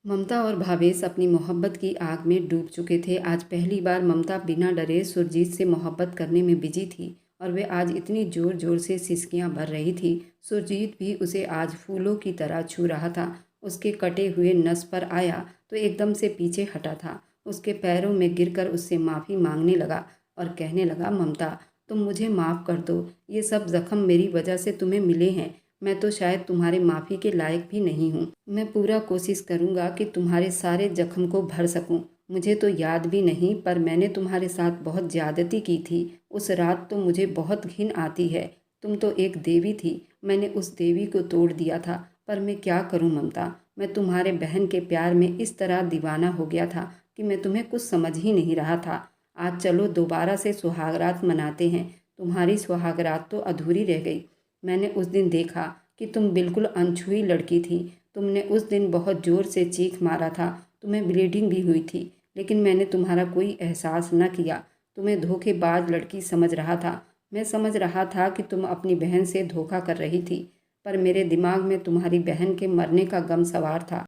ममता और भावेश अपनी मोहब्बत की आग में डूब चुके थे। आज पहली बार ममता बिना डरे सुरजीत से मोहब्बत करने में बिजी थी और वे आज इतनी ज़ोर ज़ोर से सिसकियां भर रही थी। सुरजीत भी उसे आज फूलों की तरह छू रहा था। उसके कटे हुए नस पर आया तो एकदम से पीछे हटा था। उसके पैरों में गिरकर उससे माफ़ी मांगने लगा और कहने लगा, ममता तुम मुझे माफ़ कर दो। ये सब ज़ख्म मेरी वजह से तुम्हें मिले हैं। मैं तो शायद तुम्हारे माफ़ी के लायक भी नहीं हूँ। मैं पूरा कोशिश करूँगा कि तुम्हारे सारे जख्म को भर सकूँ। मुझे तो याद भी नहीं, पर मैंने तुम्हारे साथ बहुत ज़्यादती की थी। उस रात तो मुझे बहुत घिन आती है। तुम तो एक देवी थी। मैंने उस देवी को तोड़ दिया था। पर मैं क्या करूँ ममता, मैं तुम्हारे बहन के प्यार में इस तरह दीवाना हो गया था कि मैं तुम्हें कुछ समझ ही नहीं रहा था। आज चलो दोबारा से सुहागरात मनाते हैं। तुम्हारी सुहागरात तो अधूरी रह गई। मैंने उस दिन देखा कि तुम बिल्कुल अनछुई लड़की थी। तुमने उस दिन बहुत ज़ोर से चीख मारा था। तुम्हें ब्लीडिंग भी हुई थी, लेकिन मैंने तुम्हारा कोई एहसास न किया। तुम्हें धोखेबाज लड़की समझ रहा था। मैं समझ रहा था कि तुम अपनी बहन से धोखा कर रही थी, पर मेरे दिमाग में तुम्हारी बहन के मरने का गम सवार था।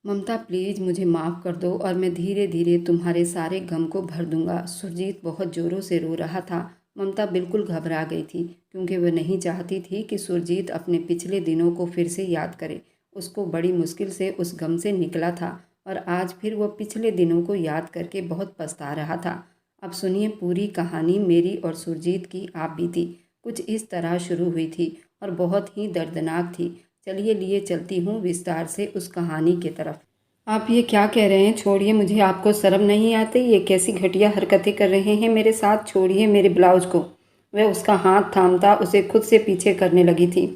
ममता प्लीज़ मुझे माफ़ कर दो और मैं धीरे धीरे तुम्हारे सारे गम को भर दूंगा। सुरजीत बहुत ज़ोरों से रो रहा था। ममता बिल्कुल घबरा गई थी, क्योंकि वह नहीं चाहती थी कि सुरजीत अपने पिछले दिनों को फिर से याद करे। उसको बड़ी मुश्किल से उस गम से निकला था और आज फिर वह पिछले दिनों को याद करके बहुत पछता रहा था। अब सुनिए पूरी कहानी मेरी और सुरजीत की आप बीती। कुछ इस तरह शुरू हुई थी और बहुत ही दर्दनाक थी। चलिए लिए चलती हूँ विस्तार से उस कहानी की तरफ। आप ये क्या कह रहे हैं? छोड़िए मुझे, आपको शर्म नहीं आती? ये कैसी घटिया हरकतें कर रहे हैं मेरे साथ? छोड़िए मेरे ब्लाउज को। वह उसका हाथ थामता उसे खुद से पीछे करने लगी थी,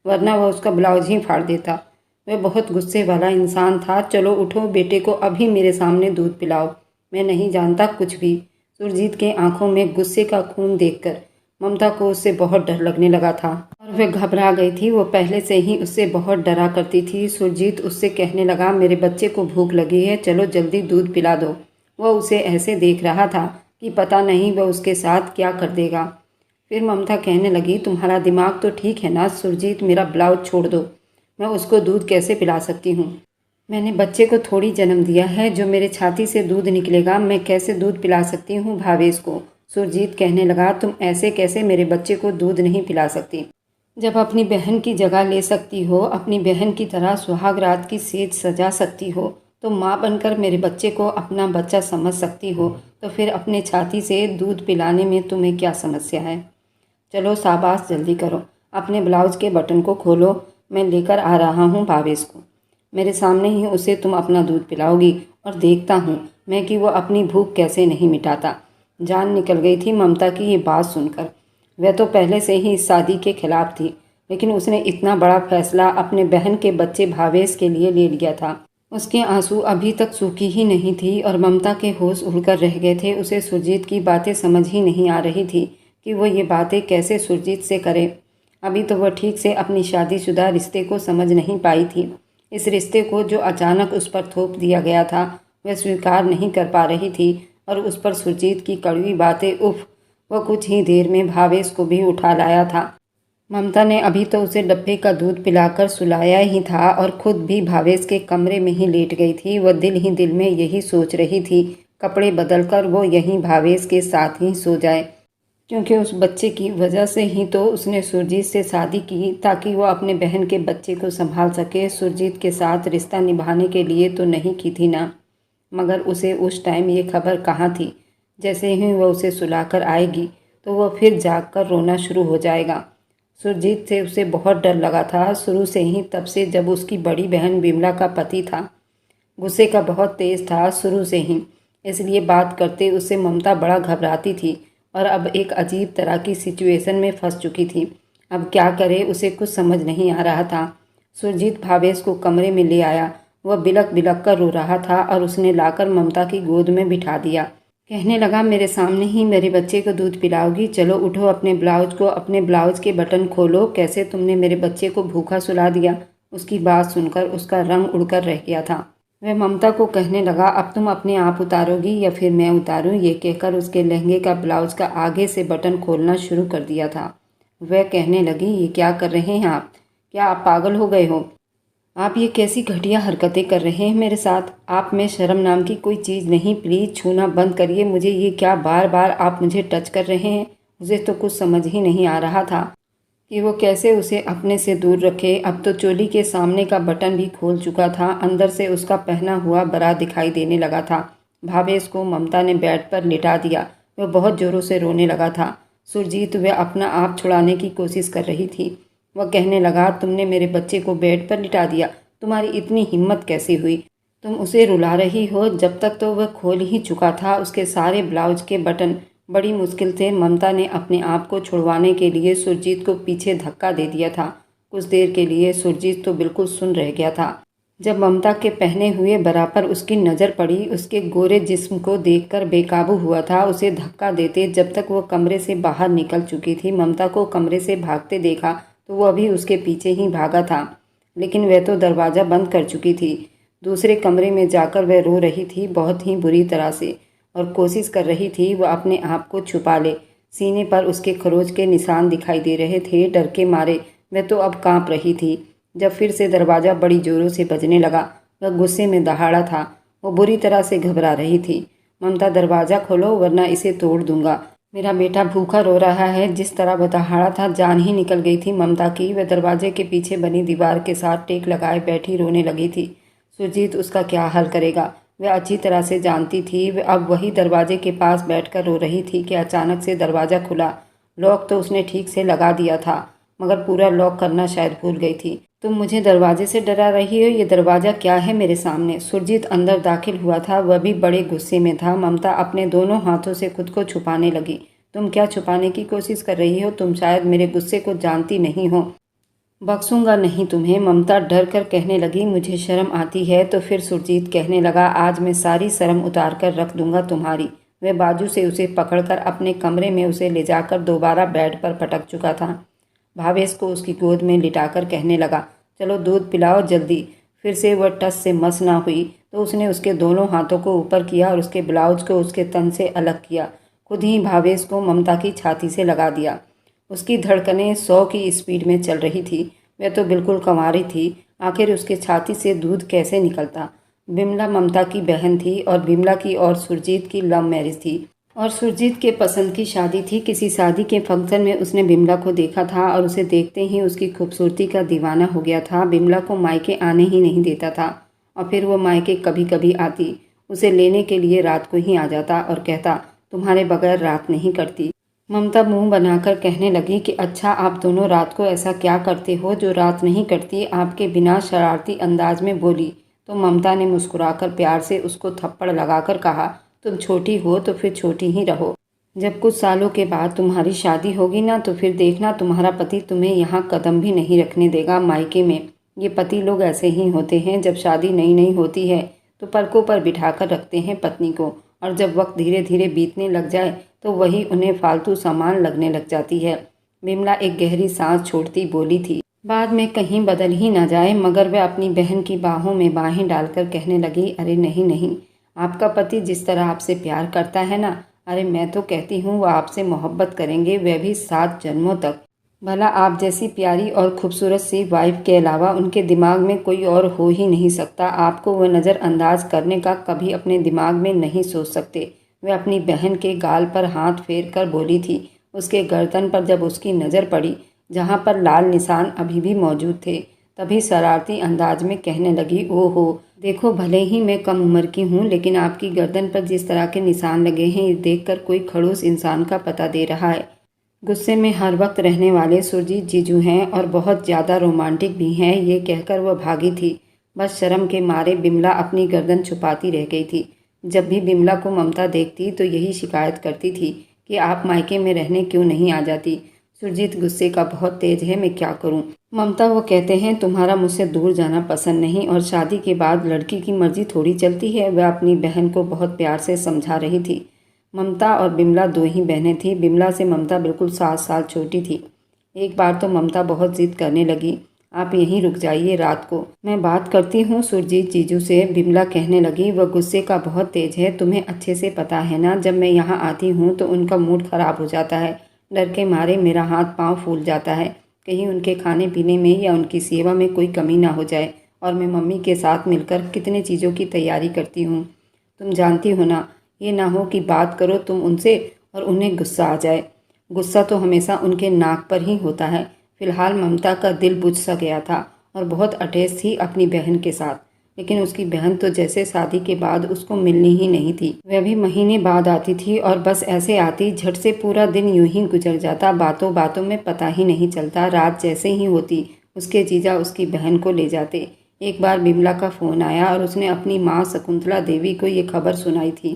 वरना वह उसका ब्लाउज ही फाड़ देता। वह बहुत गुस्से वाला इंसान था। चलो उठो, बेटे को अभी मेरे सामने दूध पिलाओ। मैं नहीं जानता कुछ भी। सुरजीत के आंखों में गुस्से का खून देखकर ममता को उससे बहुत डर लगने लगा था और वह घबरा गई थी। वो पहले से ही उससे बहुत डरा करती थी। सुरजीत उससे कहने लगा, मेरे बच्चे को भूख लगी है, चलो जल्दी दूध पिला दो। वह उसे ऐसे देख रहा था कि पता नहीं वह उसके साथ क्या कर देगा। फिर ममता कहने लगी, तुम्हारा दिमाग तो ठीक है ना सुरजीत, मेरा ब्लाउज छोड़ दो। मैं उसको दूध कैसे पिला सकती हूँ? मैंने बच्चे को थोड़ी जन्म दिया है, जो मेरे छाती से दूध निकलेगा मैं कैसे दूध पिला सकती हूँ भावेश को? सुरजीत कहने लगा, तुम ऐसे कैसे मेरे बच्चे को दूध नहीं पिला सकती? जब अपनी बहन की जगह ले सकती हो, अपनी बहन की तरह सुहाग रात की सेज सजा सकती हो, तो माँ बनकर मेरे बच्चे को अपना बच्चा समझ सकती हो, तो फिर अपने छाती से दूध पिलाने में तुम्हें क्या समस्या है? चलो शाबाश, जल्दी करो, अपने ब्लाउज के बटन को खोलो। मैं लेकर आ रहा हूँ भावेश को। मेरे सामने ही उसे तुम अपना दूध पिलाओगी और देखता हूँ मैं कि वो अपनी भूख कैसे नहीं मिटाता। जान निकल गई थी ममता की ये बात सुनकर। वह तो पहले से ही इस शादी के खिलाफ थी, लेकिन उसने इतना बड़ा फैसला अपने बहन के बच्चे भावेश के लिए ले लिया था। उसके आंसू अभी तक सूखी ही नहीं थी और ममता के होश उड़कर रह गए थे। उसे सुरजीत की बातें समझ ही नहीं आ रही थी कि वो ये बातें कैसे सुरजीत से करे। अभी तो वह ठीक से अपनी शादीशुदा रिश्ते को समझ नहीं पाई थी। इस रिश्ते को जो अचानक उस पर थोप दिया गया था, वह स्वीकार नहीं कर पा रही थी और उस पर सुरजीत की कड़वी बातें, उफ, वह कुछ ही देर में भावेश को भी उठा लाया था। ममता ने अभी तो उसे डब्बे का दूध पिलाकर सुलाया ही था और खुद भी भावेश के कमरे में ही लेट गई थी। वह दिल ही दिल में यही सोच रही थी, कपड़े बदलकर वो यहीं भावेश के साथ ही सो जाए, क्योंकि उस बच्चे की वजह से ही तो उसने सुरजीत से शादी की, ताकि वो अपने बहन के बच्चे को संभाल सके। सुरजीत के साथ रिश्ता निभाने के लिए तो नहीं की थी ना, मगर उसे उस टाइम ये खबर कहाँ थी? जैसे ही वह उसे सुलाकर आएगी तो वह फिर जागकर रोना शुरू हो जाएगा। सुरजीत से उसे बहुत डर लगा था शुरू से ही, तब से जब उसकी बड़ी बहन विमला का पति था। गुस्से का बहुत तेज था शुरू से ही, इसलिए बात करते उससे ममता बड़ा घबराती थी और अब एक अजीब तरह की सिचुएशन में फंस चुकी थी। अब क्या करे उसे कुछ समझ नहीं आ रहा था। सुरजीत भावेश को कमरे में ले आया। वह बिलक बिलक कर रो रहा था और उसने लाकर ममता की गोद में बिठा दिया। कहने लगा, मेरे सामने ही मेरे बच्चे को दूध पिलाओगी? चलो उठो, अपने ब्लाउज के बटन खोलो। कैसे तुमने मेरे बच्चे को भूखा सुला दिया? उसकी बात सुनकर उसका रंग उड़कर रह गया था। वह ममता को कहने लगा, अब तुम अपने आप उतारोगी या फिर मैं उतारूं? ये कहकर उसके लहंगे का ब्लाउज का आगे से बटन खोलना शुरू कर दिया था। वह कहने लगी, ये क्या कर रहे हैं आप? क्या आप पागल हो गए हो? आप ये कैसी घटिया हरकतें कर रहे हैं मेरे साथ? आप में शर्म नाम की कोई चीज़ नहीं। प्लीज़ छूना बंद करिए मुझे। ये क्या बार बार आप मुझे टच कर रहे हैं? मुझे तो कुछ समझ ही नहीं आ रहा था कि वो कैसे उसे अपने से दूर रखे। अब तो चोली के सामने का बटन भी खोल चुका था। अंदर से उसका पहना हुआ बरा दिखाई देने लगा था। भावेश को ममता ने बेड पर लिटा दिया। वह बहुत ज़ोरों से रोने लगा था। सुरजीत वह अपना आप छुड़ाने की कोशिश कर रही थी। वह कहने लगा, तुमने मेरे बच्चे को बेड पर लिटा दिया। तुम्हारी इतनी हिम्मत कैसे हुई? तुम उसे रुला रही हो। जब तक तो वह खोल ही चुका था उसके सारे ब्लाउज के बटन। बड़ी मुश्किल से ममता ने अपने आप को छुड़वाने के लिए सुरजीत को पीछे धक्का दे दिया था। कुछ देर के लिए सुरजीत तो बिल्कुल सुन रह गया था। जब ममता के पहने हुए बरा पर उसकी नज़र पड़ी, उसके गोरे जिस्म को देखकर बेकाबू हुआ था। उसे धक्का देते जब तक वो कमरे से बाहर निकल चुकी थी। ममता को कमरे से भागते देखा तो वह भी उसके पीछे ही भागा था, लेकिन वह तो दरवाज़ा बंद कर चुकी थी। दूसरे कमरे में जाकर वह रो रही थी बहुत ही बुरी तरह से, और कोशिश कर रही थी वह अपने आप को छुपा ले। सीने पर उसके खरोच के निशान दिखाई दे रहे थे। डर के मारे वह तो अब कांप रही थी। जब फिर से दरवाज़ा बड़ी जोरों से बजने लगा, वह गुस्से में दहाड़ा था। वो बुरी तरह से घबरा रही थी। ममता, दरवाज़ा खोलो वरना इसे तोड़ दूंगा। मेरा बेटा भूखा रो रहा है। जिस तरह वह दहाड़ा था, जान ही निकल गई थी ममता की। वह दरवाजे के पीछे बनी दीवार के साथ टेक लगाए बैठी रोने लगी थी। सुरजीत उसका क्या हल करेगा, वह अच्छी तरह से जानती थी। वह अब वही दरवाजे के पास बैठकर रो रही थी कि अचानक से दरवाज़ा खुला। लॉक तो उसने ठीक से लगा दिया था, मगर पूरा लॉक करना शायद भूल गई थी। तुम मुझे दरवाजे से डरा रही हो? ये दरवाज़ा क्या है मेरे सामने? सुरजीत अंदर दाखिल हुआ था। वह भी बड़े गुस्से में था। ममता अपने दोनों हाथों से खुद को छुपाने लगी। तुम क्या छुपाने की कोशिश कर रही हो? तुम शायद मेरे गुस्से को जानती नहीं हो। बख्शूंगा नहीं तुम्हें, ममता डर कर कहने लगी। मुझे शर्म आती है। तो फिर सुरजीत कहने लगा, आज मैं सारी शर्म उतार कर रख दूंगा तुम्हारी। वह बाजू से उसे पकड़कर अपने कमरे में उसे ले जाकर दोबारा बेड पर पटक चुका था। भावेश को उसकी गोद में लिटाकर कहने लगा, चलो दूध पिलाओ जल्दी। फिर से वह टस से मस ना हुई तो उसने उसके दोनों हाथों को ऊपर किया और उसके ब्लाउज को उसके तन से अलग किया। खुद ही भावेश को ममता की छाती से लगा दिया। उसकी धड़कनें 100 की स्पीड में चल रही थी। वह तो बिल्कुल कंवारी थी। आखिर उसके छाती से दूध कैसे निकलता? बिमला ममता की बहन थी और बिमला की और सुरजीत की लव मैरिज थी और सुरजीत के पसंद की शादी थी। किसी शादी के फंक्शन में उसने बिमला को देखा था और उसे देखते ही उसकी खूबसूरती का दीवाना हो गया था। बिमला को मायके आने ही नहीं देता था और फिर वो मायके कभी कभी आती। उसे लेने के लिए रात को ही आ जाता और कहता, तुम्हारे बगैर रात नहीं कटती। ममता मुंह बनाकर कहने लगी कि अच्छा, आप दोनों रात को ऐसा क्या करते हो जो रात नहीं कटती? आपके बिना शरारती अंदाज में बोली तो ममता ने मुस्कुराकर प्यार से उसको थप्पड़ लगाकर कहा, तुम छोटी हो तो फिर छोटी ही रहो। जब कुछ सालों के बाद तुम्हारी शादी होगी ना, तो फिर देखना तुम्हारा पति तुम्हें यहाँ कदम भी नहीं रखने देगा मायके में। ये पति लोग ऐसे ही होते हैं। जब शादी नई नई होती है तो पलकों पर बिठाकर रखते हैं पत्नी को, और जब वक्त धीरे धीरे बीतने लग जाए तो वही उन्हें फालतू सामान लगने लग जाती है। बिमला एक गहरी सांस छोड़ती बोली थी, बाद में कहीं बदल ही ना जाए। मगर वह अपनी बहन की बाहों में बाहें डालकर कहने लगी, अरे नहीं नहीं, आपका पति जिस तरह आपसे प्यार करता है ना, अरे मैं तो कहती हूँ वो आपसे मोहब्बत करेंगे, वह भी 7 जन्मों तक। भला आप जैसी प्यारी और खूबसूरत सी वाइफ के अलावा उनके दिमाग में कोई और हो ही नहीं सकता। आपको वह नज़रअंदाज करने का कभी अपने दिमाग में नहीं सोच सकते। वह अपनी बहन के गाल पर हाथ फेर कर बोली थी। उसके गर्दन पर जब उसकी नज़र पड़ी, जहाँ पर लाल निशान अभी भी मौजूद थे, तभी शरारती अंदाज में कहने लगी, ओहो देखो, भले ही मैं कम उम्र की हूँ, लेकिन आपकी गर्दन पर जिस तरह के निशान लगे हैं, ये देखकर कोई खड़ूस इंसान का पता दे रहा है। गुस्से में हर वक्त रहने वाले सुरजीत जीजू हैं और बहुत ज़्यादा रोमांटिक भी हैं। ये कहकर वह भागी थी। बस शर्म के मारे बिमला अपनी गर्दन छुपाती रह गई थी। जब भी बिमला को ममता देखती तो यही शिकायत करती थी कि आप मायके में रहने क्यों नहीं आ जाती। सुरजीत गुस्से का बहुत तेज है, मैं क्या करूं? ममता, वो कहते हैं तुम्हारा मुझसे दूर जाना पसंद नहीं, और शादी के बाद लड़की की मर्जी थोड़ी चलती है। वह अपनी बहन को बहुत प्यार से समझा रही थी। ममता और बिमला 2 ही बहनें थीं। बिमला से ममता बिल्कुल 7 साल छोटी थी। एक बार तो ममता बहुत जिद करने लगी, आप यहीं रुक जाइए, रात को मैं बात करती हूँ सुरजीत जीजू से। बिमला कहने लगी, वह गुस्से का बहुत तेज है, तुम्हें अच्छे से पता है ना। जब मैं यहाँ आती हूँ तो उनका मूड खराब हो जाता है। डर के मारे मेरा हाथ पांव फूल जाता है, कहीं उनके खाने पीने में या उनकी सेवा में कोई कमी ना हो जाए। और मैं मम्मी के साथ मिलकर कितने चीज़ों की तैयारी करती हूँ। तुम जानती हो ना, ये ना हो कि बात करो तुम उनसे और उन्हें गुस्सा आ जाए। गुस्सा तो हमेशा उनके नाक पर ही होता है। फिलहाल ममता का दिल बुझ सा गया था और बहुत अटैच थी अपनी बहन के साथ, लेकिन उसकी बहन तो जैसे शादी के बाद उसको मिलनी ही नहीं थी। वह भी महीने बाद आती थी और बस ऐसे आती, झट से पूरा दिन यूं ही गुजर जाता, बातों बातों में पता ही नहीं चलता। रात जैसे ही होती उसके जीजा उसकी बहन को ले जाते। एक बार बिमला का फ़ोन आया और उसने अपनी माँ शकुंतला देवी को ये खबर सुनाई थी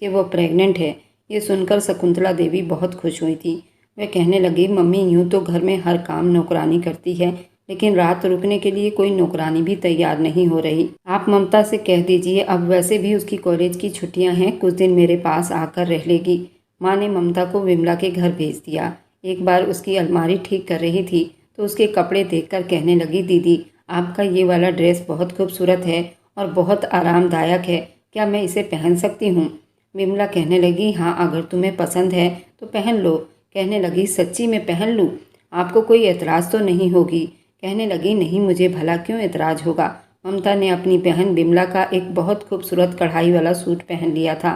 कि वो प्रेग्नेंट है। ये सुनकर शकुंतला देवी बहुत खुश हुई थी। वह कहने लगी, मम्मी यूँ तो घर में हर काम नौकरानी करती है, लेकिन रात रुकने के लिए कोई नौकरानी भी तैयार नहीं हो रही। आप ममता से कह दीजिए, अब वैसे भी उसकी कॉलेज की छुट्टियां हैं, कुछ दिन मेरे पास आकर रह लेगी। माँ ने ममता को विमला के घर भेज दिया। एक बार उसकी अलमारी ठीक कर रही थी तो उसके कपड़े देखकर कहने लगी, दीदी आपका ये वाला ड्रेस बहुत खूबसूरत है और बहुत आरामदायक है, क्या मैं इसे पहन सकती हूँ? विमला कहने लगी, हाँ अगर तुम्हें पसंद है तो पहन लो। कहने लगी, सच्ची में पहन लूँ? आपको कोई एतराज़ तो नहीं होगी? कहने लगी, नहीं मुझे भला क्यों एतराज़ होगा। ममता ने अपनी बहन बिमला का एक बहुत खूबसूरत कढ़ाई वाला सूट पहन लिया था।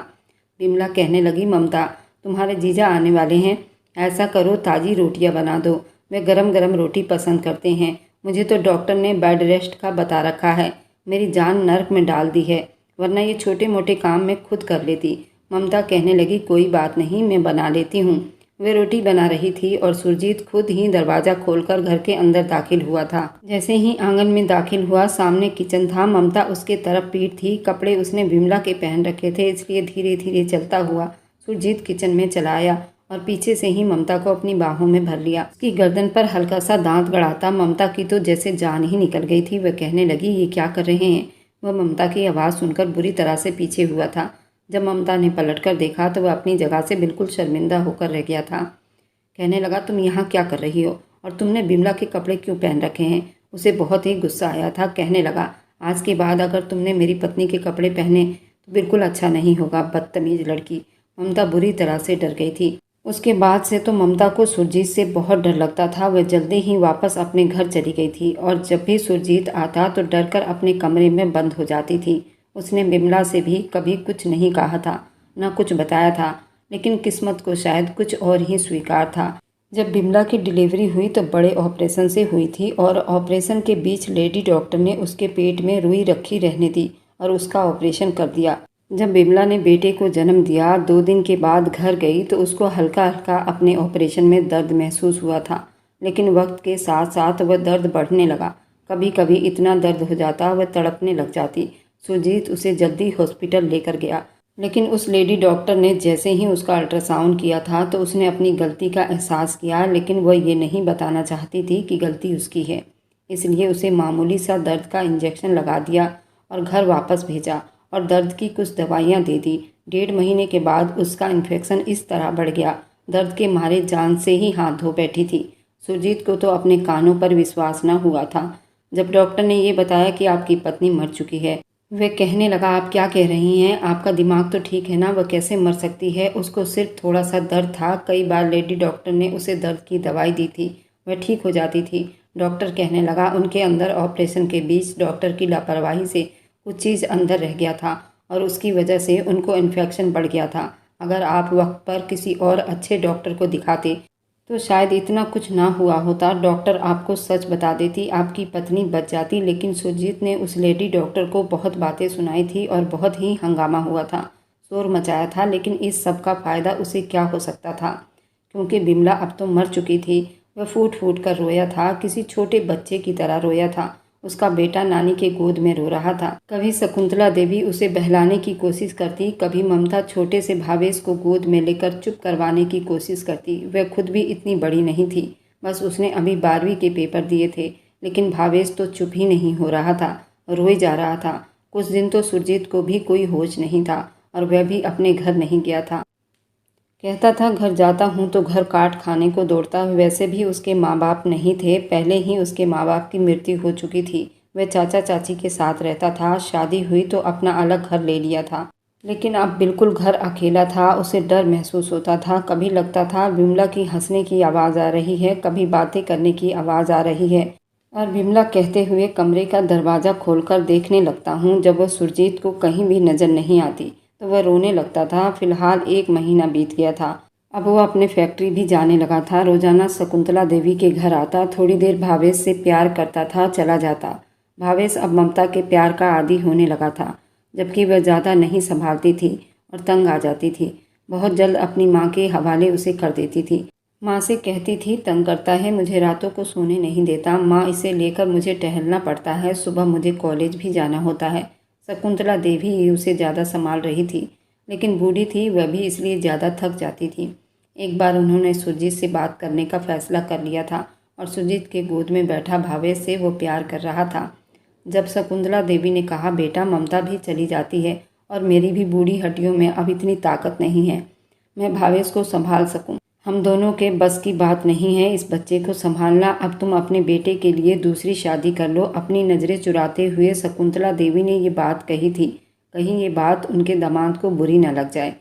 बिमला कहने लगी, ममता तुम्हारे जीजा आने वाले हैं, ऐसा करो ताज़ी रोटियां बना दो, वे गरम गरम रोटी पसंद करते हैं। मुझे तो डॉक्टर ने बेड रेस्ट का बता रखा है, मेरी जान नर्क में डाल दी है, वरना ये छोटे मोटे काम मैं खुद कर लेती। ममता कहने लगी, कोई बात नहीं मैं बना लेती हूँ। वे रोटी बना रही थी और सुरजीत खुद ही दरवाज़ा खोलकर घर के अंदर दाखिल हुआ था। जैसे ही आंगन में दाखिल हुआ, सामने किचन था। ममता उसके तरफ पीठ थी, कपड़े उसने बिमला के पहन रखे थे, इसलिए धीरे धीरे चलता हुआ सुरजीत किचन में चला आया और पीछे से ही ममता को अपनी बाहों में भर लिया। उसकी गर्दन पर हल्का सा दांत गड़ाता ममता की तो जैसे जान ही निकल गई थी। वह कहने लगी, ये क्या कर रहे हैं? वह ममता की आवाज़ सुनकर बुरी तरह से पीछे हुआ था। जब ममता ने पलटकर देखा तो वह अपनी जगह से बिल्कुल शर्मिंदा होकर रह गया था। कहने लगा, तुम यहाँ क्या कर रही हो और तुमने बिमला के कपड़े क्यों पहन रखे हैं? उसे बहुत ही गुस्सा आया था। कहने लगा, आज के बाद अगर तुमने मेरी पत्नी के कपड़े पहने तो बिल्कुल अच्छा नहीं होगा, बदतमीज लड़की। ममता बुरी तरह से डर गई थी। उसके बाद से तो ममता को सुरजीत से बहुत डर लगता था। वह जल्दी ही वापस अपने घर चली गई थी और जब भी सुरजीत आता तो डरकर अपने कमरे में बंद हो जाती थी। उसने बिमला से भी कभी कुछ नहीं कहा था, न कुछ बताया था, लेकिन किस्मत को शायद कुछ और ही स्वीकार था। जब बिमला की डिलीवरी हुई तो बड़े ऑपरेशन से हुई थी और ऑपरेशन के बीच लेडी डॉक्टर ने उसके पेट में रुई रखी रहने दी और उसका ऑपरेशन कर दिया। जब बिमला ने बेटे को जन्म दिया, 2 दिन के बाद घर गई तो उसको हल्का हल्का अपने ऑपरेशन में दर्द महसूस हुआ था, लेकिन वक्त के साथ साथ वह दर्द बढ़ने लगा। कभी कभी इतना दर्द हो जाता वह तड़पने लग जाती। सुरजीत उसे जल्दी हॉस्पिटल लेकर गया, लेकिन उस लेडी डॉक्टर ने जैसे ही उसका अल्ट्रासाउंड किया था तो उसने अपनी गलती का एहसास किया, लेकिन वह ये नहीं बताना चाहती थी कि गलती उसकी है। इसलिए उसे मामूली सा दर्द का इंजेक्शन लगा दिया और घर वापस भेजा और दर्द की कुछ दवाइयाँ दे दी। 1.5 महीने के बाद उसका इन्फेक्शन इस तरह बढ़ गया, दर्द के मारे जान से ही हाथ धो बैठी थी। सुरजीत को तो अपने कानों पर विश्वास न हुआ था जब डॉक्टर ने ये बताया कि आपकी पत्नी मर चुकी है। वह कहने लगा, आप क्या कह रही हैं? आपका दिमाग तो ठीक है ना, वह कैसे मर सकती है? उसको सिर्फ थोड़ा सा दर्द था। कई बार लेडी डॉक्टर ने उसे दर्द की दवाई दी थी, वह ठीक हो जाती थी। डॉक्टर कहने लगा, उनके अंदर ऑपरेशन के बीच डॉक्टर की लापरवाही से कुछ चीज़ अंदर रह गया था और उसकी वजह से उनको इन्फेक्शन बढ़ गया था। अगर आप वक्त पर किसी और अच्छे डॉक्टर को दिखाते तो शायद इतना कुछ ना हुआ होता। डॉक्टर आपको सच बता देती, आपकी पत्नी बच जाती। लेकिन सुरजीत ने उस लेडी डॉक्टर को बहुत बातें सुनाई थी और बहुत ही हंगामा हुआ था, शोर मचाया था, लेकिन इस सब का फ़ायदा उसे क्या हो सकता था, क्योंकि बिमला अब तो मर चुकी थी। वह फूट फूट कर रोया था, किसी छोटे बच्चे की तरह रोया था। उसका बेटा नानी के गोद में रो रहा था। कभी शकुंतला देवी उसे बहलाने की कोशिश करती, कभी ममता छोटे से भावेश को गोद में लेकर चुप करवाने की कोशिश करती। वह खुद भी इतनी बड़ी नहीं थी, बस उसने अभी 12वीं के पेपर दिए थे, लेकिन भावेश तो चुप ही नहीं हो रहा था, रोए जा रहा था। कुछ दिन तो सुरजीत को भी कोई होश नहीं था और वह भी अपने घर नहीं गया था। कहता था, घर जाता हूँ तो घर काट खाने को दौड़ता। वैसे भी उसके माँ बाप नहीं थे, पहले ही उसके माँ बाप की मृत्यु हो चुकी थी। वह चाचा चाची के साथ रहता था, शादी हुई तो अपना अलग घर ले लिया था, लेकिन अब बिल्कुल घर अकेला था। उसे डर महसूस होता था। कभी लगता था विमला की हंसने की आवाज़ आ रही है, कभी बातें करने की आवाज़ आ रही है। और विमला कहते हुए कमरे का दरवाज़ा खोलकर देखने लगता हूँ। जब वह सुरजीत को कहीं भी नज़र नहीं आती तो वह रोने लगता था। फिलहाल 1 महीना बीत गया था। अब वो अपने फैक्ट्री भी जाने लगा था। रोज़ाना शकुंतला देवी के घर आता, थोड़ी देर भावेश से प्यार करता था, चला जाता। भावेश अब ममता के प्यार का आदी होने लगा था, जबकि वह ज़्यादा नहीं संभालती थी और तंग आ जाती थी। बहुत जल्द अपनी माँ के हवाले उसे कर देती थी। माँ से कहती थी, तंग करता है, मुझे रातों को सोने नहीं देता। माँ, इसे लेकर मुझे टहलना पड़ता है, सुबह मुझे कॉलेज भी जाना होता है। शकुंतला देवी ही उसे ज़्यादा संभाल रही थी, लेकिन बूढ़ी थी वह भी, इसलिए ज़्यादा थक जाती थी। एक बार उन्होंने सुरजीत से बात करने का फैसला कर लिया था और सुरजीत के गोद में बैठा भावेश से वो प्यार कर रहा था। जब शकुंतला देवी ने कहा, बेटा ममता भी चली जाती है और मेरी भी बूढ़ी हड्डियों में अब इतनी ताकत नहीं है मैं भावेश को संभाल सकूं। हम दोनों के बस की बात नहीं है इस बच्चे को संभालना। अब तुम अपने बेटे के लिए दूसरी शादी कर लो। अपनी नज़रें चुराते हुए शकुंतला देवी ने ये बात कही थी। कहीं ये बात उनके दामाद को बुरी न लग जाए,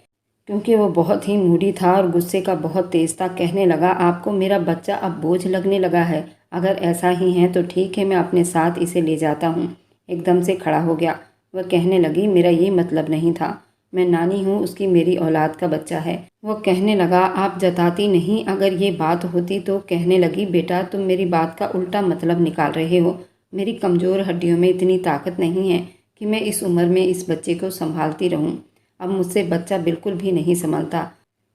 क्योंकि वो बहुत ही मूडी था और गुस्से का बहुत तेज था। कहने लगा, आपको मेरा बच्चा अब बोझ लगने लगा है। अगर ऐसा ही है तो ठीक है, मैं अपने साथ इसे ले जाता हूँ। एकदम से खड़ा हो गया। वह कहने लगी, मेरा ये मतलब नहीं था, मैं नानी हूँ उसकी, मेरी औलाद का बच्चा है। वो कहने लगा, आप जताती नहीं, अगर ये बात होती तो। कहने लगी, बेटा तुम मेरी बात का उल्टा मतलब निकाल रहे हो। मेरी कमज़ोर हड्डियों में इतनी ताकत नहीं है कि मैं इस उम्र में इस बच्चे को संभालती रहूं। अब मुझसे बच्चा बिल्कुल भी नहीं संभलता।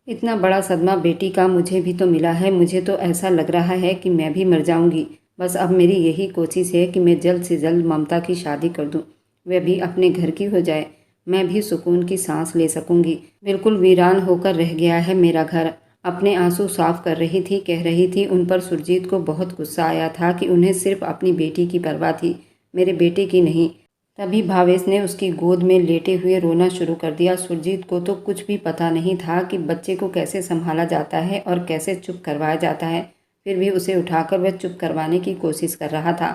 इतना बड़ा सदमा बेटी का मुझे भी तो मिला है। मुझे तो ऐसा लग रहा है कि मैं भी मर जाऊंगी। बस अब मेरी यही कोशिश है कि मैं जल्द से जल्द ममता की शादी कर दूं, वह भी अपने घर की हो जाए, मैं भी सुकून की सांस ले सकूंगी। बिल्कुल वीरान होकर रह गया है मेरा घर। अपने आंसू साफ कर रही थी, कह रही थी, उन पर सुरजीत को बहुत गुस्सा आया था कि उन्हें सिर्फ अपनी बेटी की परवाह थी, मेरे बेटे की नहीं। तभी भावेश ने उसकी गोद में लेटे हुए रोना शुरू कर दिया। सुरजीत को तो कुछ भी पता नहीं था कि बच्चे को कैसे संभाला जाता है और कैसे चुप करवाया जाता है। फिर भी उसे उठाकर वह चुप करवाने की कोशिश कर रहा था।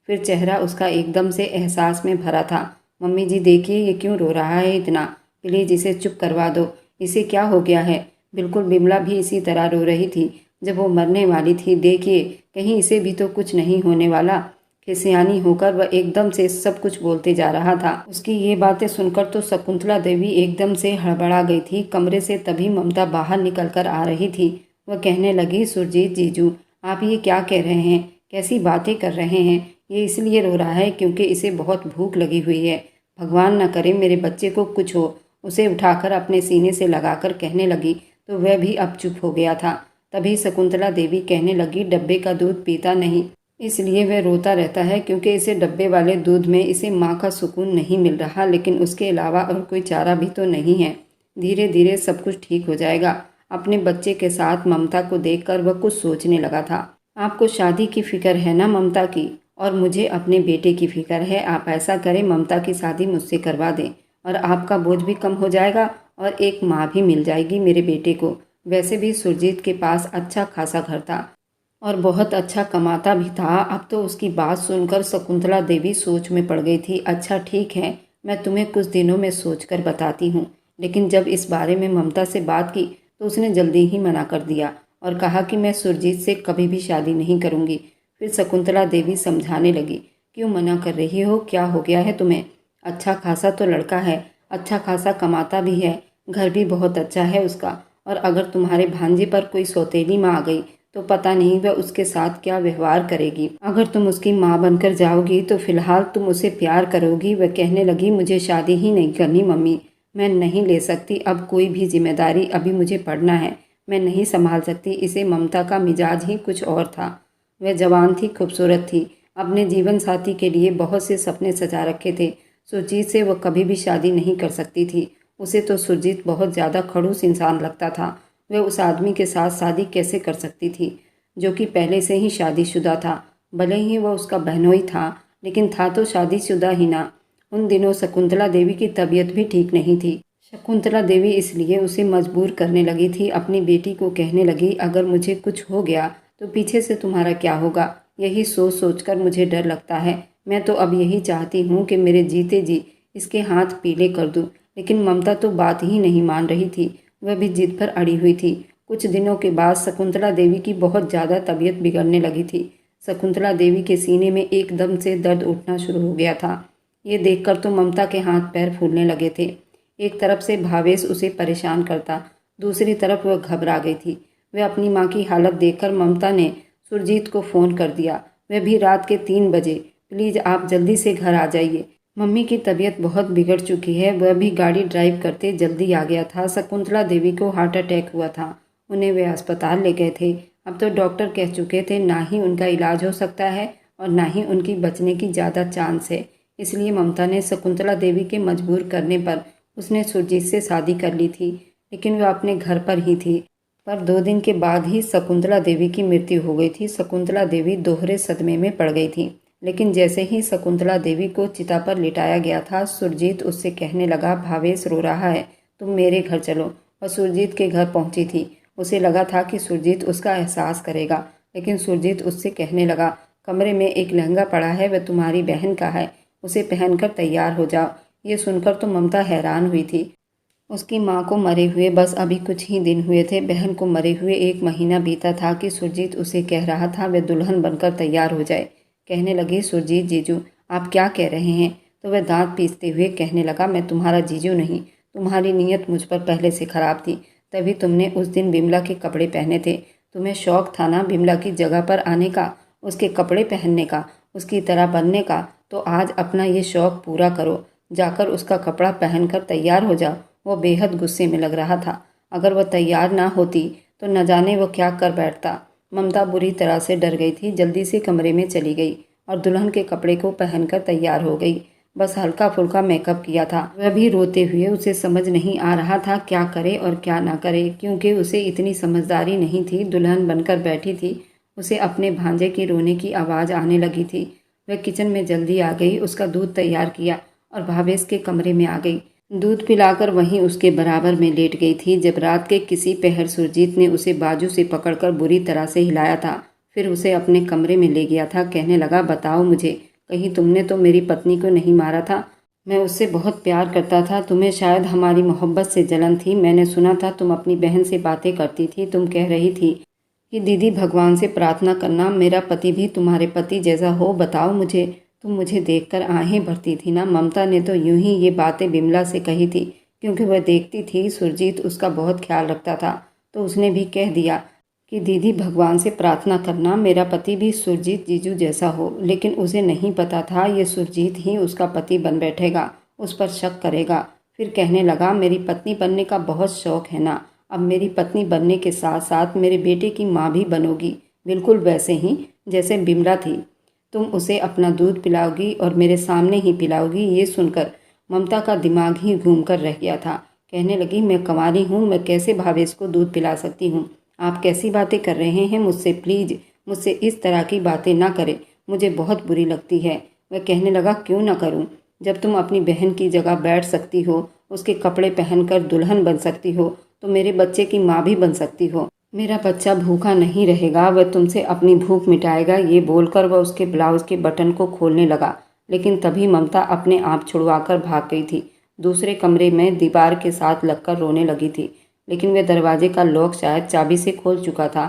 फिर चेहरा उसका एकदम से एहसास में भरा था। मम्मी जी देखिए, ये क्यों रो रहा है इतना, प्लीज़ इसे चुप करवा दो, इसे क्या हो गया है। बिल्कुल बिमला भी इसी तरह रो रही थी जब वो मरने वाली थी। देखिए, कहीं इसे भी तो कुछ नहीं होने वाला। खिसियानी होकर वह एकदम से सब कुछ बोलते जा रहा था। उसकी ये बातें सुनकर तो शकुंतला देवी एकदम से हड़बड़ा गई थी। कमरे से तभी ममता बाहर निकलकर आ रही थी। वह कहने लगी, सुरजीत जीजू, आप ये क्या कह रहे हैं, कैसी बातें कर रहे हैं। ये इसलिए रो रहा है क्योंकि इसे बहुत भूख लगी हुई है। भगवान न करे मेरे बच्चे को कुछ हो। उसे उठाकर अपने सीने से लगाकर कहने लगी तो वह भी अब चुप हो गया था। तभी शकुंतला देवी कहने लगी, डब्बे का दूध पीता नहीं, इसलिए वह रोता रहता है, क्योंकि इसे डब्बे वाले दूध में इसे माँ का सुकून नहीं मिल रहा। लेकिन उसके अलावा और कोई चारा भी तो नहीं है। धीरे धीरे सब कुछ ठीक हो जाएगा। अपने बच्चे के साथ ममता को देखकर वह कुछ सोचने लगा था। आपको शादी की फिक्र है ना ममता की, और मुझे अपने बेटे की फिक्र है। आप ऐसा करें, ममता की शादी मुझसे करवा दें और आपका बोझ भी कम हो जाएगा और एक माँ भी मिल जाएगी मेरे बेटे को। वैसे भी सुरजीत के पास अच्छा खासा घर था और बहुत अच्छा कमाता भी था। अब तो उसकी बात सुनकर शकुंतला देवी सोच में पड़ गई थी। अच्छा ठीक है, मैं तुम्हें कुछ दिनों में सोचकर बताती हूँ। लेकिन जब इस बारे में ममता से बात की तो उसने जल्दी ही मना कर दिया और कहा कि मैं सुरजीत से कभी भी शादी नहीं करूँगी। फिर शकुंतला देवी समझाने लगी, क्यों मना कर रही हो, क्या हो गया है तुम्हें। अच्छा खासा तो लड़का है, अच्छा खासा कमाता भी है, घर भी बहुत अच्छा है उसका। और अगर तुम्हारे भांजे पर कोई सौतेली माँ आ गई तो पता नहीं वह उसके साथ क्या व्यवहार करेगी। अगर तुम उसकी माँ बनकर जाओगी तो फिलहाल तुम उसे प्यार करोगी। वह कहने लगी, मुझे शादी ही नहीं करनी मम्मी, मैं नहीं ले सकती अब कोई भी जिम्मेदारी, अभी मुझे पढ़ना है, मैं नहीं संभाल सकती इसे। ममता का मिजाज ही कुछ और था। वह जवान थी, खूबसूरत थी, अपने जीवन साथी के लिए बहुत से सपने सजा रखे थे। सुरजीत से वह कभी भी शादी नहीं कर सकती थी। उसे तो सुरजीत बहुत ज़्यादा खड़ूस इंसान लगता था। वह उस आदमी के साथ शादी कैसे कर सकती थी जो कि पहले से ही शादीशुदा था। भले ही वह उसका बहनोई था, लेकिन था तो शादीशुदा ही ना। उन दिनों शकुंतला देवी की तबीयत भी ठीक नहीं थी। शकुंतला देवी इसलिए उसे मजबूर करने लगी थी। अपनी बेटी को कहने लगी, अगर मुझे कुछ हो गया तो पीछे से तुम्हारा क्या होगा। यही सोच सोचकर मुझे डर लगता है। मैं तो अब यही चाहती हूँ कि मेरे जीते जी इसके हाथ पीले कर दूँ। लेकिन ममता तो बात ही नहीं मान रही थी, वह भी जिद पर अड़ी हुई थी। कुछ दिनों के बाद शकुंतला देवी की बहुत ज़्यादा तबीयत बिगड़ने लगी थी। शकुंतला देवी के सीने में एकदम से दर्द उठना शुरू हो गया था। ये देखकर तो ममता के हाथ पैर फूलने लगे थे। एक तरफ से भावेश उसे परेशान करता, दूसरी तरफ वह घबरा गई थी। वह अपनी माँ की हालत देखकर ममता ने सुरजीत को फ़ोन कर दिया। वह भी रात के 3 बजे। प्लीज़ आप जल्दी से घर आ जाइए, मम्मी की तबीयत बहुत बिगड़ चुकी है। वह भी गाड़ी ड्राइव करते जल्दी आ गया था। शकुंतला देवी को हार्ट अटैक हुआ था, उन्हें वे अस्पताल ले गए थे। अब तो डॉक्टर कह चुके थे ना ही उनका इलाज हो सकता है और ना ही उनकी बचने की ज़्यादा चांस है। इसलिए ममता ने शकुंतला देवी के मजबूर करने पर उसने सुरजीत से शादी कर ली थी, लेकिन वह अपने घर पर ही थी। पर 2 दिन के बाद ही शकुंतला देवी की मृत्यु हो गई थी। शकुंतला देवी दोहरे सदमे में पड़ गई थी। लेकिन जैसे ही शकुंतला देवी को चिता पर लिटाया गया था, सुरजीत उससे कहने लगा, भावेश रो रहा है, तुम मेरे घर चलो। और सुरजीत के घर पहुंची थी। उसे लगा था कि सुरजीत उसका एहसास करेगा, लेकिन सुरजीत उससे कहने लगा, कमरे में एक लहंगा पड़ा है, वह तुम्हारी बहन का है, उसे पहनकर तैयार हो जाओ। ये सुनकर तो ममता हैरान हुई थी। उसकी माँ को मरे हुए बस अभी कुछ ही दिन हुए थे, बहन को मरे हुए 1 महीना बीता था कि सुरजीत उसे कह रहा था वह दुल्हन बनकर तैयार हो जाए। कहने लगी, सुरजीत जीजू आप क्या कह रहे हैं? तो वह दांत पीसते हुए कहने लगा, मैं तुम्हारा जीजू नहीं, तुम्हारी नीयत मुझ पर पहले से खराब थी, तभी तुमने उस दिन बिमला के कपड़े पहने थे। तुम्हें शौक था ना बिमला की जगह पर आने का, उसके कपड़े पहनने का, उसकी तरह बनने का, तो आज अपना ये शौक पूरा करो, जाकर उसका कपड़ा पहनकर तैयार हो जाओ। वो बेहद गुस्से में लग रहा था। अगर वह तैयार ना होती तो न जाने वो क्या कर बैठता। ममता बुरी तरह से डर गई थी, जल्दी से कमरे में चली गई और दुल्हन के कपड़े को पहनकर तैयार हो गई। बस हल्का फुल्का मेकअप किया था। वह भी रोते हुए, उसे समझ नहीं आ रहा था क्या करे और क्या ना करे, क्योंकि उसे इतनी समझदारी नहीं थी। दुल्हन बनकर बैठी थी, उसे अपने भांजे की रोने की आवाज़ आने लगी थी। वह किचन में जल्दी आ गई, उसका दूध तैयार किया और भावेश के कमरे में आ गई। दूध पिलाकर वहीं उसके बराबर में लेट गई थी। जब रात के किसी पहर सुरजीत ने उसे बाजू से पकड़कर बुरी तरह से हिलाया था, फिर उसे अपने कमरे में ले गया था। कहने लगा, बताओ मुझे, कहीं तुमने तो मेरी पत्नी को नहीं मारा था? मैं उससे बहुत प्यार करता था, तुम्हें शायद हमारी मोहब्बत से जलन थी। मैंने सुना था तुम अपनी बहन से बातें करती थी, तुम कह रही थी कि दीदी भगवान से प्रार्थना करना मेरा पति भी तुम्हारे पति जैसा हो। बताओ मुझे, तुम मुझे देखकर आहें भरती थी ना? ममता ने तो यूं ही ये बातें बिमला से कही थी, क्योंकि वह देखती थी सुरजीत उसका बहुत ख्याल रखता था, तो उसने भी कह दिया कि दीदी भगवान से प्रार्थना करना मेरा पति भी सुरजीत जीजू जैसा हो। लेकिन उसे नहीं पता था ये सुरजीत ही उसका पति बन बैठेगा, उस पर शक करेगा। फिर कहने लगा, मेरी पत्नी बनने का बहुत शौक है ना? अब मेरी पत्नी बनने के साथ साथ मेरे बेटे की माँ भी बनोगी, बिल्कुल वैसे ही जैसे बिमला थी। तुम उसे अपना दूध पिलाओगी और मेरे सामने ही पिलाओगी। ये सुनकर ममता का दिमाग ही घूम कर रह गया था। कहने लगी, मैं कंवारी हूँ, मैं कैसे भावेश को दूध पिला सकती हूँ? आप कैसी बातें कर रहे हैं मुझसे? प्लीज़ मुझसे इस तरह की बातें ना करें, मुझे बहुत बुरी लगती है। वह कहने लगा, क्यों ना करूँ? जब तुम अपनी बहन की जगह बैठ सकती हो, उसके कपड़े पहनकर दुल्हन बन सकती हो, तो मेरे बच्चे की माँ भी बन सकती हो। मेरा बच्चा भूखा नहीं रहेगा, वह तुमसे अपनी भूख मिटाएगा। ये बोलकर वह उसके ब्लाउज के बटन को खोलने लगा, लेकिन तभी ममता अपने आप छुड़वाकर भाग गई थी। दूसरे कमरे में दीवार के साथ लगकर रोने लगी थी, लेकिन वह दरवाजे का लॉक शायद चाबी से खोल चुका था।